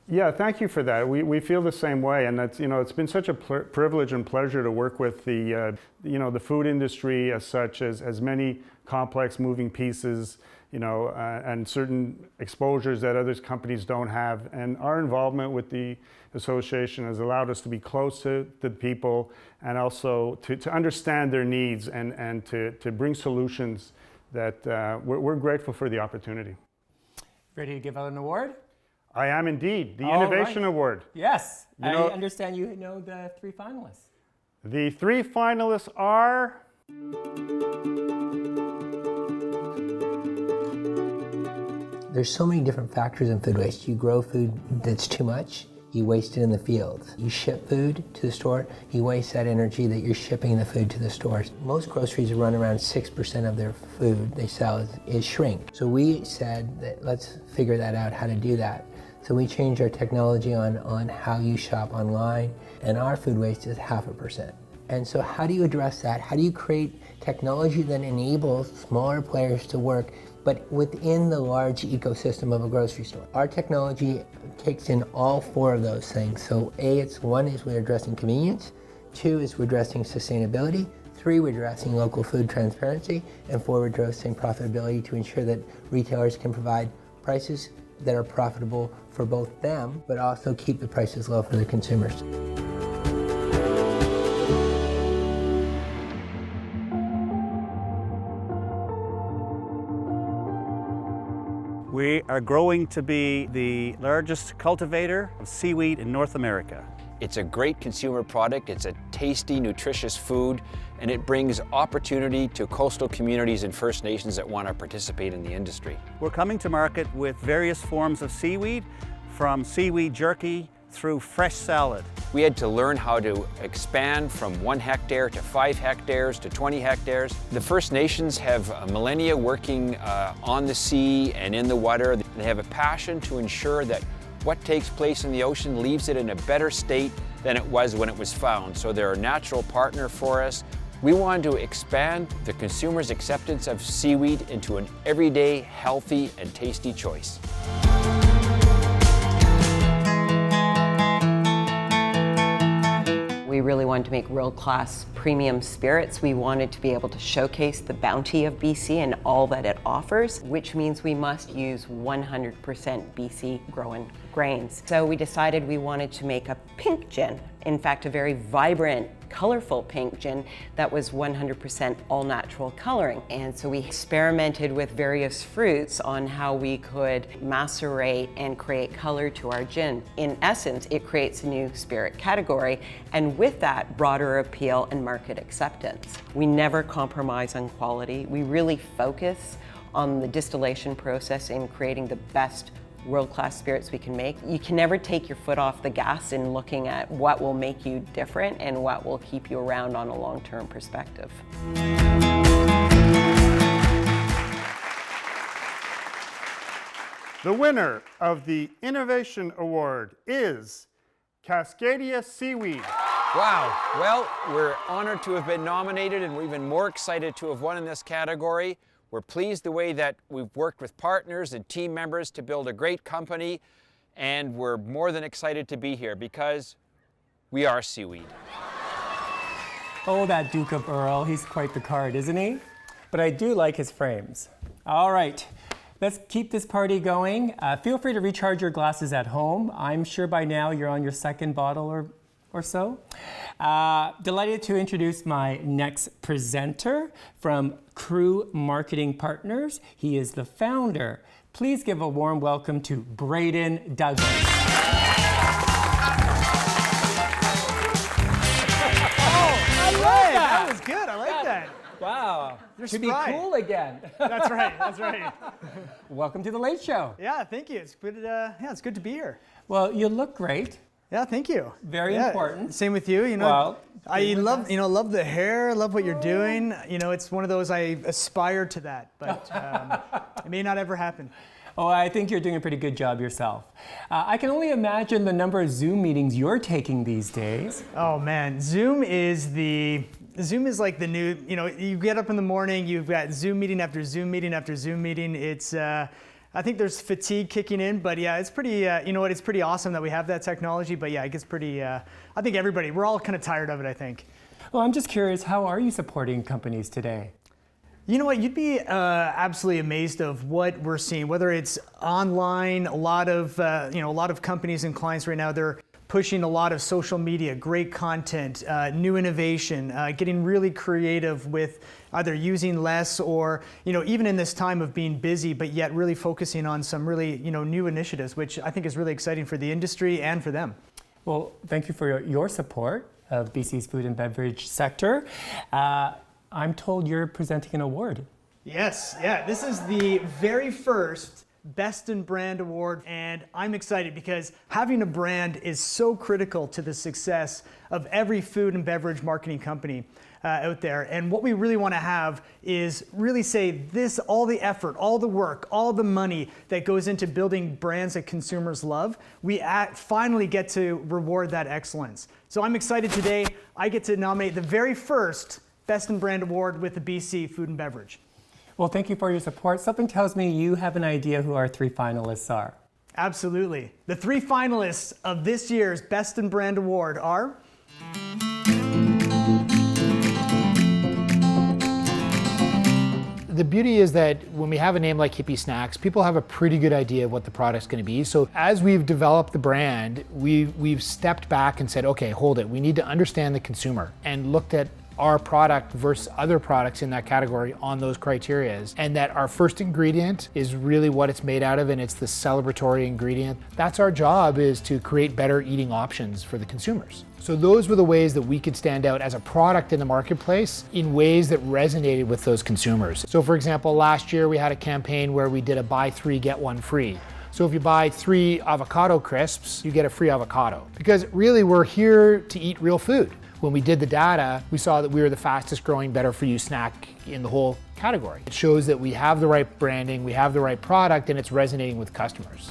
Yeah, thank you for that. We feel the same way, and that's, you know, it's been such a privilege and pleasure to work with the you know, the food industry as such, as many complex moving pieces, you know, and certain exposures that other companies don't have. And our involvement with the association has allowed us to be close to the people and also to understand their needs and to bring solutions that we're grateful for the opportunity. Ready to give out an award? I am indeed. The Innovation Award. Yes. You know, I understand you know the 3 finalists. The 3 finalists are... There's so many different factors in food waste. You grow food that's too much, you waste it in the fields. You ship food to the store, you waste that energy that you're shipping the food to the stores. Most groceries run around 6% of their food they sell is shrink. So we said that let's figure that out, how to do that. So we changed our technology on how you shop online, and our food waste is 0.5%. And so how do you address that? How do you create technology that enables smaller players to work, but within the large ecosystem of a grocery store? Our technology takes in all 4 of those things. So one is we're addressing convenience, 2 is we're addressing sustainability, 3 we're addressing local food transparency, and 4 we're addressing profitability to ensure that retailers can provide prices that are profitable for both them, but also keep the prices low for the consumers. We are growing to be the largest cultivator of seaweed in North America. It's a great consumer product, it's a tasty, nutritious food, and it brings opportunity to coastal communities and First Nations that want to participate in the industry. We're coming to market with various forms of seaweed, from seaweed jerky through fresh salad. We had to learn how to expand from 1 hectare to 5 hectares to 20 hectares. The First Nations have millennia working on the sea and in the water. They have a passion to ensure that what takes place in the ocean leaves it in a better state than it was when it was found. So they're a natural partner for us. We wanted to expand the consumer's acceptance of seaweed into an everyday, healthy, and tasty choice. We really wanted to make world-class premium spirits. We wanted to be able to showcase the bounty of BC and all that it offers, which means we must use 100% BC grown grains. So we decided we wanted to make a pink gin In fact, a very vibrant, colorful pink gin that was 100% all natural coloring. And so we experimented with various fruits on how we could macerate and create color to our gin. In essence, it creates a new spirit category, and with that, broader appeal and market acceptance. We never compromise on quality. We really focus on the distillation process in creating the best world-class spirits we can make. You can never take your foot off the gas in looking at what will make you different and what will keep you around on a long-term perspective. The winner of the Innovation Award is Cascadia Seaweed. Wow. Well, we're honored to have been nominated, and we're even more excited to have won in this category. We're pleased the way that we've worked with partners and team members to build a great company, and we're more than excited to be here because we are seaweed. Oh, that Duke of Earl, he's quite the card, isn't he? But I do like his frames. All right, let's keep this party going. Feel free to recharge your glasses at home. I'm sure by now you're on your second bottle or so. Delighted to introduce my next presenter from Crew Marketing Partners. He is the founder. Please give a warm welcome to Braden Douglas. That was good. I like that. Wow. You're to be spry. cool again. That's right. That's right. Welcome to the Late Show. Yeah, thank you. It's good. It's good to be here. Well, you look great. Yeah, thank you. Very important. Same with you. You know, Well, I love love the hair. Love what you're doing. You know, it's one of those I aspire to that, but it may not ever happen. Oh, I think you're doing a pretty good job yourself. I can only imagine the number of Zoom meetings you're taking these days. Oh man, Zoom is like the new, you know, you get up in the morning, you've got Zoom meeting after Zoom meeting after Zoom meeting. It's, I think there's fatigue kicking in, but yeah, it's pretty, you know what, it's pretty awesome that we have that technology, but yeah, it gets pretty, I think we're all kind of tired of it, I think. Well, I'm just curious, how are you supporting companies today? You know what, you'd be absolutely amazed of what we're seeing, whether it's online, a lot of companies and clients right now, they're pushing a lot of social media, great content, new innovation, getting really creative with either using less or, you know, even in this time of being busy, but yet really focusing on some really, you know, new initiatives, which I think is really exciting for the industry and for them. Well, thank you for your support of BC's food and beverage sector. I'm told you're presenting an award. Yes, yeah, this is the very first Best in Brand Award, and I'm excited because having a brand is so critical to the success of every food and beverage marketing company out there. And what we really want to have is really say this, all the effort, all the work, all the money that goes into building brands that consumers love, we finally get to reward that excellence. So I'm excited today, I get to nominate the very first Best in Brand Award with the BC Food and Beverage. Well, thank you for your support. Something tells me you have an idea who our 3 finalists are. Absolutely. The 3 finalists of this year's Best in Brand Award are The beauty is that when we have a name like Hippie Snacks, people have a pretty good idea of what the product's going to be. So as we've developed the brand, we've stepped back and said, okay, hold it. We need to understand the consumer and looked at our product versus other products in that category on those criterias, and that our first ingredient is really what it's made out of, and it's the celebratory ingredient. That's our job, is to create better eating options for the consumers. So those were the ways that we could stand out as a product in the marketplace in ways that resonated with those consumers. So for example, last year we had a campaign where we did a buy 3, get 1 free. So if you buy 3 avocado crisps, you get a free avocado. Because really we're here to eat real food. When we did the data, we saw that we were the fastest growing better for you snack in the whole category. It shows that we have the right branding, we have the right product, and it's resonating with customers.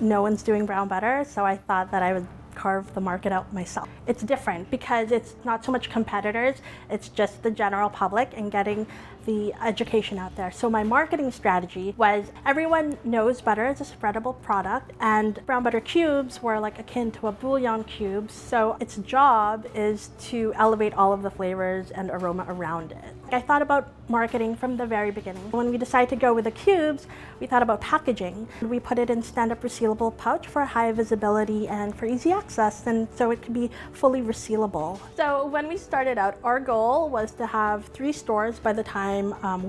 No one's doing brown butter, so I thought that I would carve the market out myself. It's different because it's not so much competitors, it's just the general public and getting the education out there. So my marketing strategy was everyone knows butter is a spreadable product, and brown butter cubes were like akin to a bouillon cube. So its job is to elevate all of the flavors and aroma around it. I thought about marketing from the very beginning. When we decided to go with the cubes, we thought about packaging. We put it in stand-up resealable pouch for high visibility and for easy access, and so it could be fully resealable. So when we started out, our goal was to have 3 stores by the time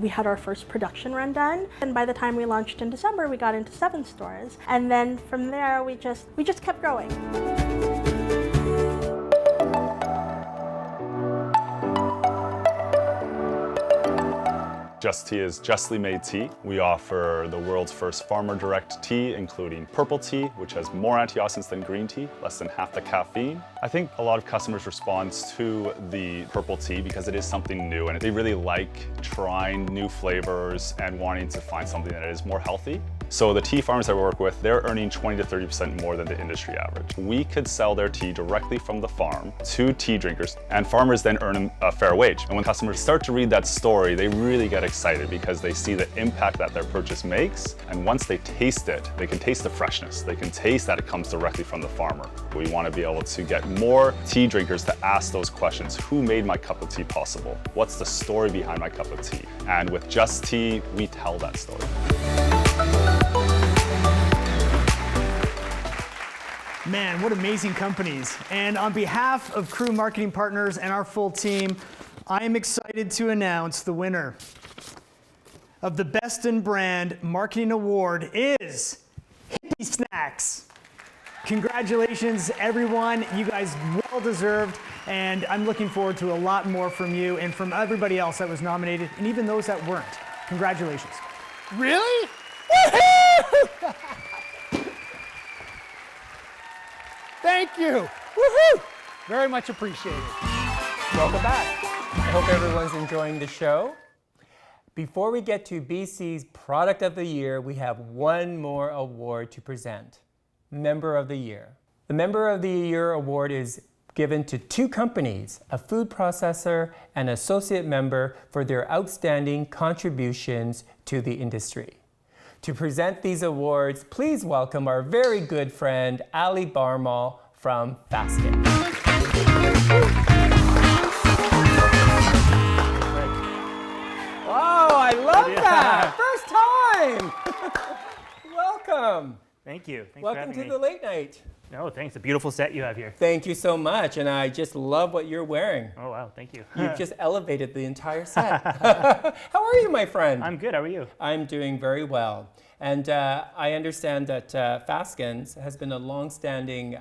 we had our first production run done. And by the time we launched in December, we got into 7 stores. And then from there, we just kept growing. Just Tea is justly made tea. We offer the world's first farmer direct tea, including purple tea, which has more antioxidants than green tea, less than half the caffeine. I think a lot of customers respond to the purple tea because it is something new and they really like trying new flavors and wanting to find something that is more healthy. So the tea farmers that we work with, they're earning 20 to 30% more than the industry average. We could sell their tea directly from the farm to tea drinkers, and farmers then earn a fair wage. And when customers start to read that story, they really get excited because they see the impact that their purchase makes. And once they taste it, they can taste the freshness. They can taste that it comes directly from the farmer. We want to be able to get more tea drinkers to ask those questions. Who made my cup of tea possible? What's the story behind my cup of tea? And with Just Tea, we tell that story. Man, what amazing companies. And on behalf of Crew Marketing Partners and our full team, I am excited to announce the winner of the Best in Brand Marketing Award is Hippie Snacks. Congratulations, everyone. You guys well deserved. And I'm looking forward to a lot more from you and from everybody else that was nominated, and even those that weren't. Congratulations. Really? Woohoo! Thank you. Woohoo! Very much appreciated. Welcome back. I hope everyone's enjoying the show. Before we get to BC's Product of the Year, we have one more award to present. Member of the Year. The Member of the Year award is given to 2 companies, a food processor and associate member, for their outstanding contributions to the industry. To present these awards, please welcome our very good friend, Ali Barmal from Fasken. Oh, I love that! First time! Welcome. Thank you. Thanks Welcome for having to me. the late night. No, thanks. A beautiful set you have here. Thank you so much, and I just love what you're wearing. Oh, wow. Thank you. You've just elevated the entire set. How are you, my friend? I'm good. How are you? I'm doing very well. And I understand that Fasken's has been a long-standing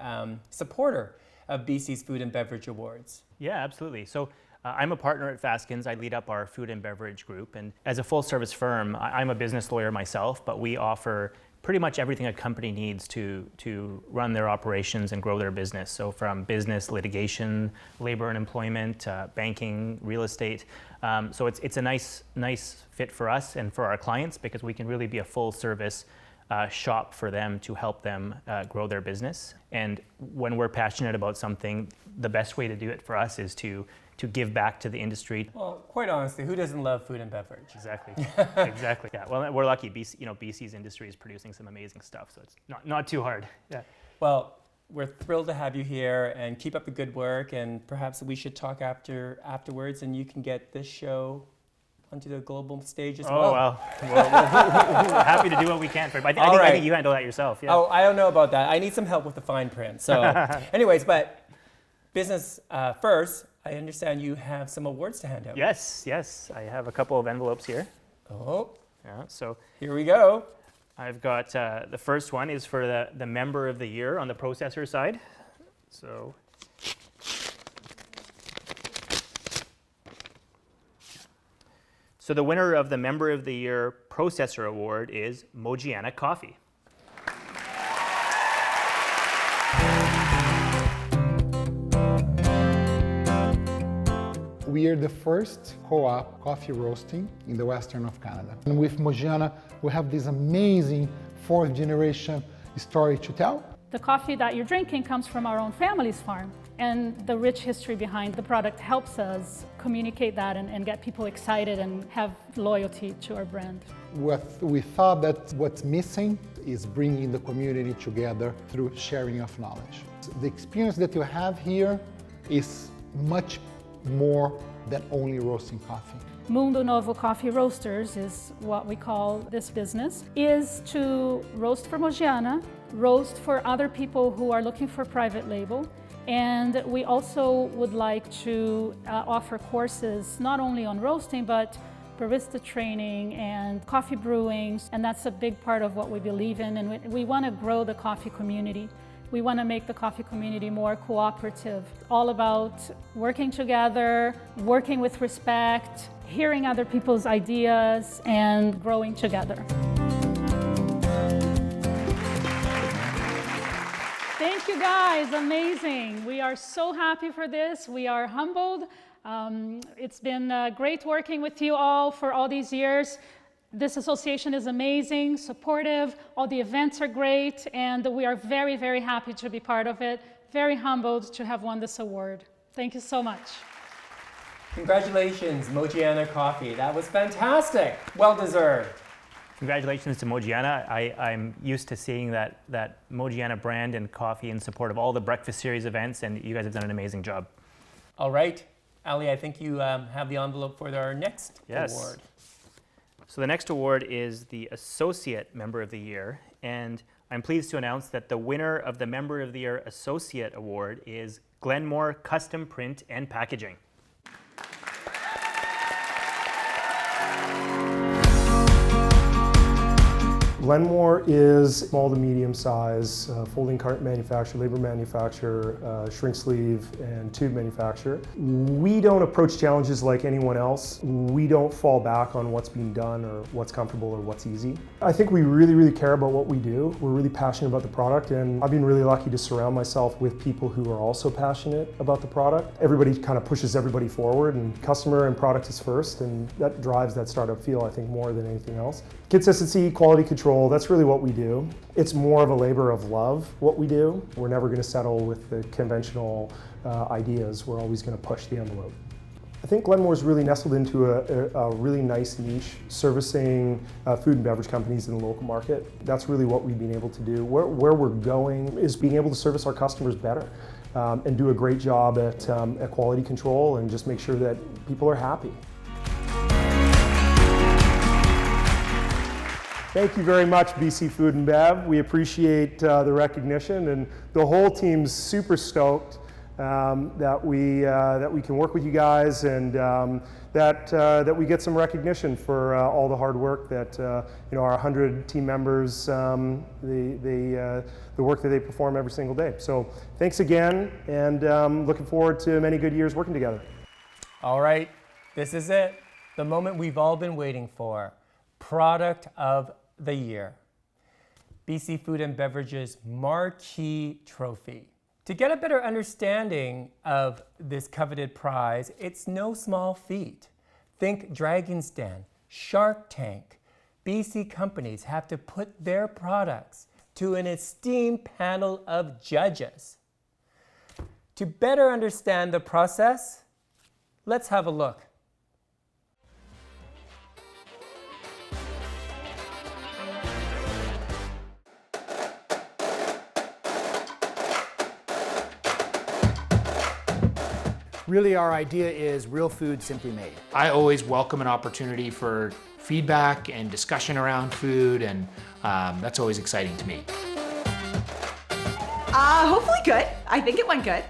supporter of BC's Food and Beverage Awards. Yeah, absolutely. So I'm a partner at Fasken's. I lead up our food and beverage group. And as a full-service firm, I'm a business lawyer myself, but we offer pretty much everything a company needs to run their operations and grow their business. So from business, litigation, labor and employment, banking, real estate. So it's a nice fit for us and for our clients because we can really be a full service shop for them to help them grow their business. And when we're passionate about something, the best way to do it for us is to give back to the industry. Well, quite honestly, who doesn't love food and beverage? Exactly. Exactly. Yeah. Well, we're lucky. BC's industry is producing some amazing stuff, so it's not too hard. Yeah. Well, we're thrilled to have you here, and keep up the good work. And perhaps we should talk afterwards, and you can get this show onto the global stage as well. Oh well. We're happy to do what we can for you. I think you handle that yourself. Yeah. Oh, I don't know about that. I need some help with the fine print. So, anyways, but business first. I understand you have some awards to hand out. Yes. I have a couple of envelopes here. Oh. Yeah, so here we go. I've got the first one is for the Member of the Year on the processor side. So the winner of the Member of the Year Processor Award is Mogiana Coffee. We are the first co-op coffee roasting in the western of Canada. And with Mogiana, we have this amazing 4th generation story to tell. The coffee that you're drinking comes from our own family's farm. And the rich history behind the product helps us communicate that and get people excited and have loyalty to our brand. We thought that what's missing is bringing the community together through sharing of knowledge. The experience that you have here is much more than only roasting coffee. Mundo Novo Coffee Roasters is what we call this business, is to roast for Mogiana, roast for other people who are looking for private label, and we also would like to offer courses not only on roasting, but barista training and coffee brewing, and that's a big part of what we believe in, and we want to grow the coffee community. We want to make the coffee community more cooperative, all about working together, working with respect, hearing other people's ideas, and growing together. Thank you guys, amazing. We are so happy for this. We are humbled. It's been great working with you all for all these years. This association is amazing, supportive, all the events are great, and we are very, very happy to be part of it. Very humbled to have won this award. Thank you so much. Congratulations, Mogiana Coffee. That was fantastic. Well deserved. Congratulations to Mogiana. I'm used to seeing that Mogiana brand and coffee in support of all the breakfast series events, and you guys have done an amazing job. All right. Ali, I think you have the envelope for our next award. So the next award is the Associate Member of the Year, and I'm pleased to announce that the winner of the Member of the Year Associate Award is Glenmore Custom Print and Packaging. Glenmore is small to medium size folding cart manufacturer, labor manufacturer, shrink sleeve and tube manufacturer. We don't approach challenges like anyone else. We don't fall back on what's being done or what's comfortable or what's easy. I think we really care about what we do. We're really passionate about the product, and I've been really lucky to surround myself with people who are also passionate about the product. Everybody kind of pushes everybody forward, and customer and product is first, and that drives that startup feel, I think, more than anything else. Consistency, quality control, that's really what we do. It's more of a labor of love, what we do. We're never going to settle with the conventional ideas. We're always going to push the envelope. I think Glenmore's really nestled into a really nice niche, servicing food and beverage companies in the local market. That's really what we've been able to do. Where we're going is being able to service our customers better and do a great job at quality control and just make sure that people are happy. Thank you very much, BC Food and Bev. We appreciate the recognition, and the whole team's super stoked that we can work with you guys, and that we get some recognition for all the hard work that our 100 team members, the work that they perform every single day. So thanks again, and looking forward to many good years working together. All right, this is it. The moment we've all been waiting for. Product of the Year. BC Food and Beverage's marquee trophy. To get a better understanding of this coveted prize, it's no small feat. Think Dragon's Den, Shark Tank. BC companies have to put their products to an esteemed panel of judges. To better understand the process, let's have a look. Really, our idea is real food simply made. I always welcome an opportunity for feedback and discussion around food, and that's always exciting to me. Hopefully good. I think it went good.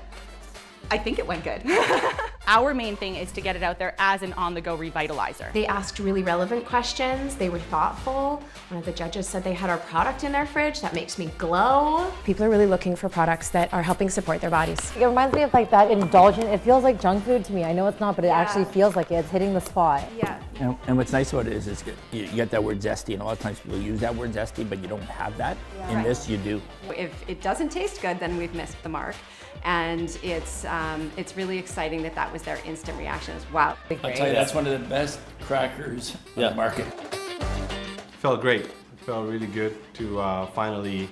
Our main thing is to get it out there as an on-the-go revitalizer. They asked really relevant questions. They were thoughtful. One of the judges said they had our product in their fridge. That makes me glow. People are really looking for products that are helping support their bodies. It reminds me of like that indulgent, it feels like junk food to me. I know it's not, but it actually feels like it. It's hitting the spot. Yeah. And what's nice about it is you get that word zesty, and a lot of times people use that word zesty, but you don't have that. Yeah. In this, you do. If it doesn't taste good, then we've missed the mark. And it's really exciting that was their instant reaction. Wow. I'll tell you, that's one of the best crackers on the market. Felt great. It felt really good to finally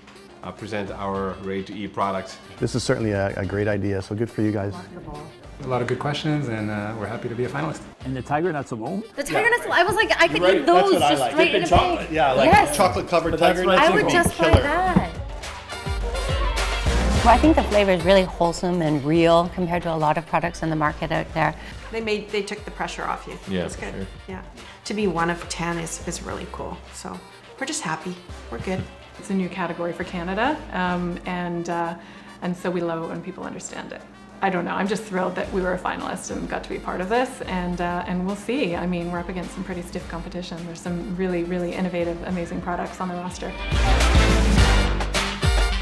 present our ready-to-eat product. This is certainly a great idea, so good for you guys. A lot of good questions, and we're happy to be a finalist. And the tiger nuts alone? The tiger nuts, I was like, I could eat those just straight in a bag. Yeah, like chocolate covered tiger nuts. I would just buy that. Well, I think the flavor is really wholesome and real compared to a lot of products in the market out there. They took the pressure off you. Yeah, That's good. Sure. Yeah. To be 1 of 10 is really cool. So we're just happy. We're good. It's a new category for Canada, and so we love it when people understand it. I don't know, I'm just thrilled that we were a finalist and got to be part of this, and we'll see. I mean, we're up against some pretty stiff competition. There's some really, really innovative, amazing products on the roster.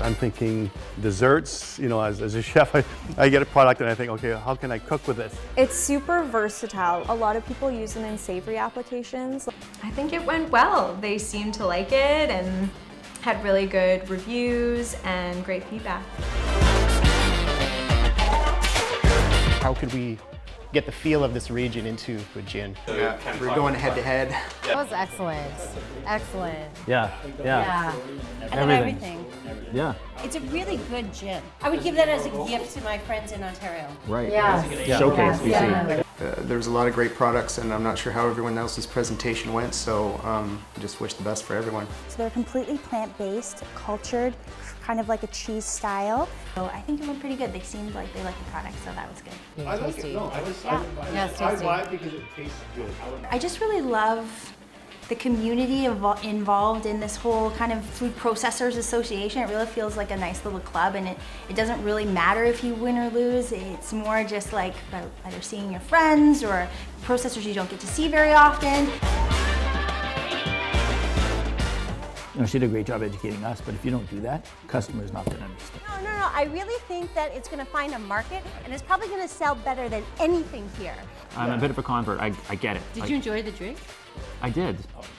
I'm thinking desserts, you know, as a chef, I get a product and I think, okay, how can I cook with this? It's super versatile. A lot of people use it in savory applications. I think it went well. They seemed to like it and had really good reviews and great feedback. How could we get the feel of this region into a gin? We're going head to head. That was excellent. Excellent. Yeah. I love everything. Yeah. It's a really good gin. I would give that as a gift to my friends in Ontario. Right. Yeah. Showcase BC. Yeah. There's a lot of great products, and I'm not sure how everyone else's presentation went, so I just wish the best for everyone. So they're completely plant-based, cultured, kind of like a cheese style. So I think it went pretty good. They seemed like they liked the product, so that was good. I like it. No, I buy it because it tastes good. I just really love the community involved in this whole kind of food processors association. It really feels like a nice little club, and it doesn't really matter if you win or lose. It's more just like about either seeing your friends or processors you don't get to see very often. You know, she did a great job educating us, but if you don't do that, customers not going to understand. No. I really think that it's going to find a market, and it's probably going to sell better than anything here. I'm a bit of a convert. I get it. Did you enjoy the drink? I did.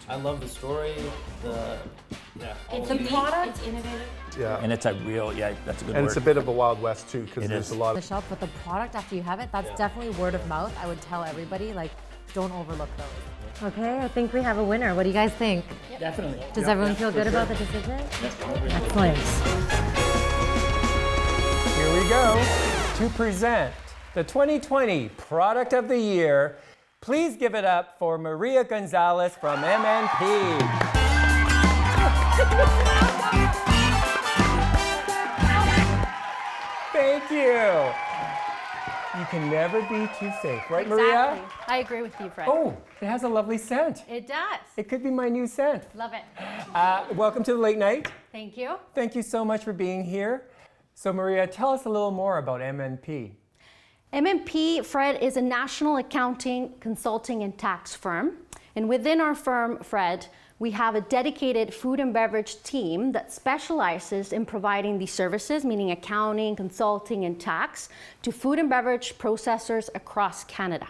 I love the story. It's the product. It's innovative. Yeah. And it's a real, that's a good word. And it's a bit of a Wild West too, because there's a lot The of... shop, but the product after you have it, that's definitely word of mouth. I would tell everybody, like, don't overlook those. Okay, I think we have a winner. What do you guys think? Definitely. Does everyone feel good about the decision? Excellent. Here we go to present the 2020 Product of the Year. Please give it up for Maria Gonzalez from MNP. Thank you. You can never be too safe, right, Maria? Exactly. I agree with you, Fred. Oh, it has a lovely scent. It does. It could be my new scent. Love it. Welcome to the late night. Thank you. Thank you so much for being here. So Maria, tell us a little more about MNP. MNP, Fred, is a national accounting, consulting, and tax firm. And within our firm, Fred, we have a dedicated food and beverage team that specializes in providing these services, meaning accounting, consulting, and tax, to food and beverage processors across Canada.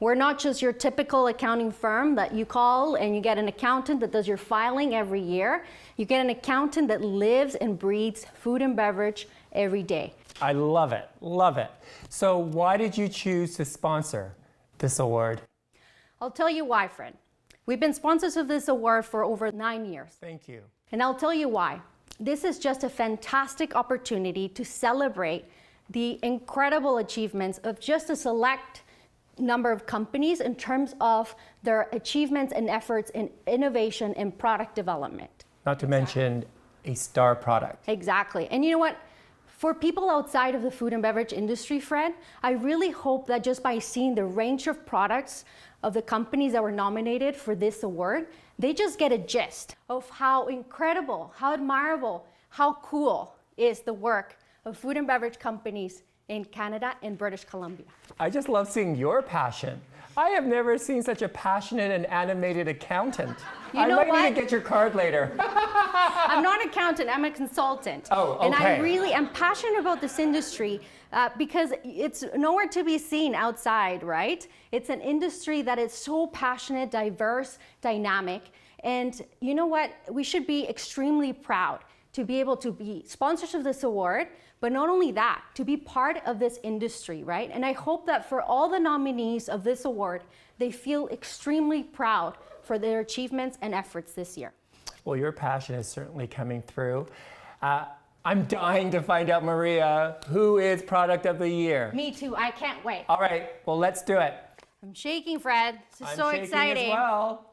We're not just your typical accounting firm that you call and you get an accountant that does your filing every year. You get an accountant that lives and breathes food and beverage every day. I love it, love it. So why did you choose to sponsor this award? I'll tell you why, Fred. We've been sponsors of this award for over 9 years. Thank you. And I'll tell you why. This is just a fantastic opportunity to celebrate the incredible achievements of just a select number of companies in terms of their achievements and efforts in innovation and product development. Not to mention a star product. Exactly. And you know what? For people outside of the food and beverage industry, Fred, I really hope that just by seeing the range of products of the companies that were nominated for this award, they just get a gist of how incredible, how admirable, how cool is the work of food and beverage companies in Canada and British Columbia. I just love seeing your passion. I have never seen such a passionate and animated accountant. You know I might what? need to get your card later. I'm not an accountant, I'm a consultant. Oh, okay. And I really am passionate about this industry because it's nowhere to be seen outside, right? It's an industry that is so passionate, diverse, dynamic. And you know what? We should be extremely proud to be able to be sponsors of this award, but not only that, to be part of this industry, right? And I hope that for all the nominees of this award, they feel extremely proud for their achievements and efforts this year. Well, your passion is certainly coming through. I'm dying to find out, Maria, who is Product of the Year? Me too, I can't wait. All right, well, let's do it. I'm shaking, Fred. This is I'm so shaking exciting. as well.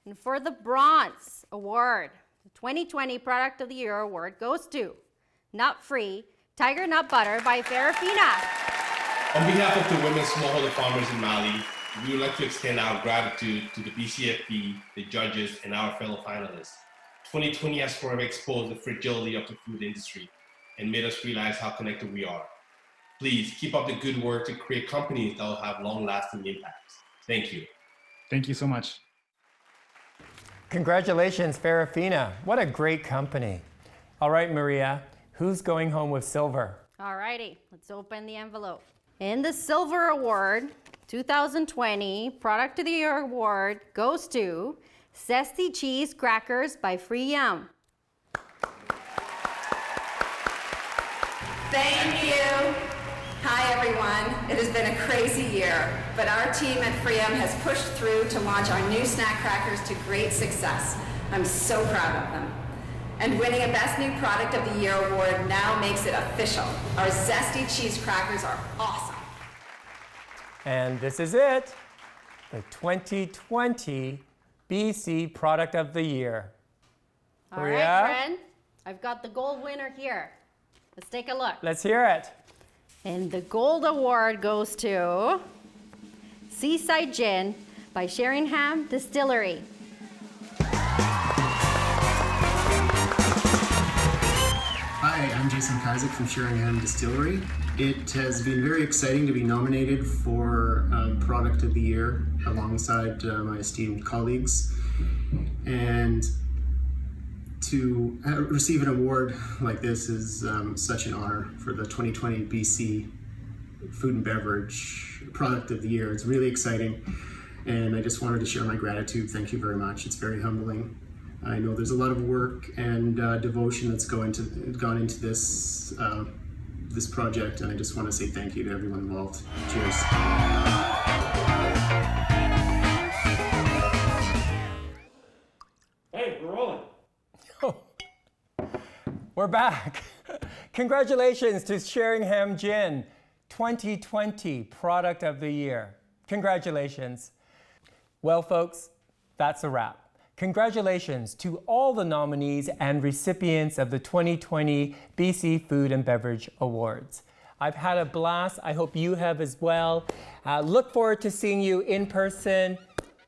And for the Bronze Award, the 2020 Product of the Year Award goes to Nut Free Tiger Nut Butter by Farafina. On behalf of the women smallholder farmers in Mali, we would like to extend our gratitude to the BCFB, the judges, and our fellow finalists. 2020 has forever exposed the fragility of the food industry and made us realize how connected we are. Please keep up the good work to create companies that will have long-lasting impacts. Thank you. Thank you so much. Congratulations, Farafina. What a great company. All right, Maria, who's going home with silver? All righty, let's open the envelope. And the Silver Award 2020 Product of the Year Award goes to Zesty Cheese Crackers by Free Yum. Thank you. Hi everyone. It has been a crazy year, but our team at Free Yum has pushed through to launch our new snack crackers to great success. I'm so proud of them. And winning a Best New Product of the Year award now makes it official. Our zesty cheese crackers are awesome. And this is it, the 2020 BC Product of the Year. All Maria? right, Fred, I've got the gold winner here. Let's take a look. Let's hear it. And the gold award goes to Seaside Gin by Sheringham Distillery. Hi, I'm Jason Kazak from Sheringham Distillery. It has been very exciting to be nominated for Product of the Year alongside my esteemed colleagues. And to receive an award like this is such an honor for the 2020 BC Food and Beverage Product of the Year. It's really exciting, and I just wanted to share my gratitude. Thank you very much. It's very humbling. I know there's a lot of work and devotion that's gone into this this project, and I just want to say thank you to everyone involved. Cheers. Hey, we're rolling. We're back. Congratulations to Sheringham Gin, 2020 Product of the Year. Congratulations. Well, folks, that's a wrap. Congratulations to all the nominees and recipients of the 2020 BC Food and Beverage Awards. I've had a blast. I hope you have as well. Look forward to seeing you in person,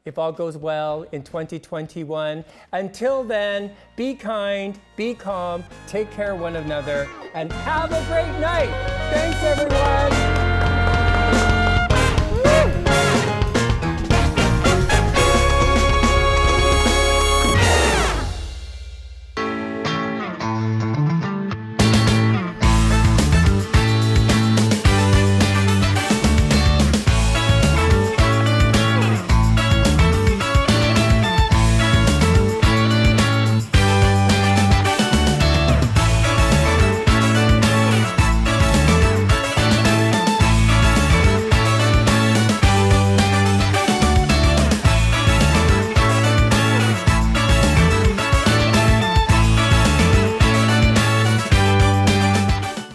if all goes well, in 2021. Until then, be kind, be calm, take care of one another, and have a great night. Thanks, everyone.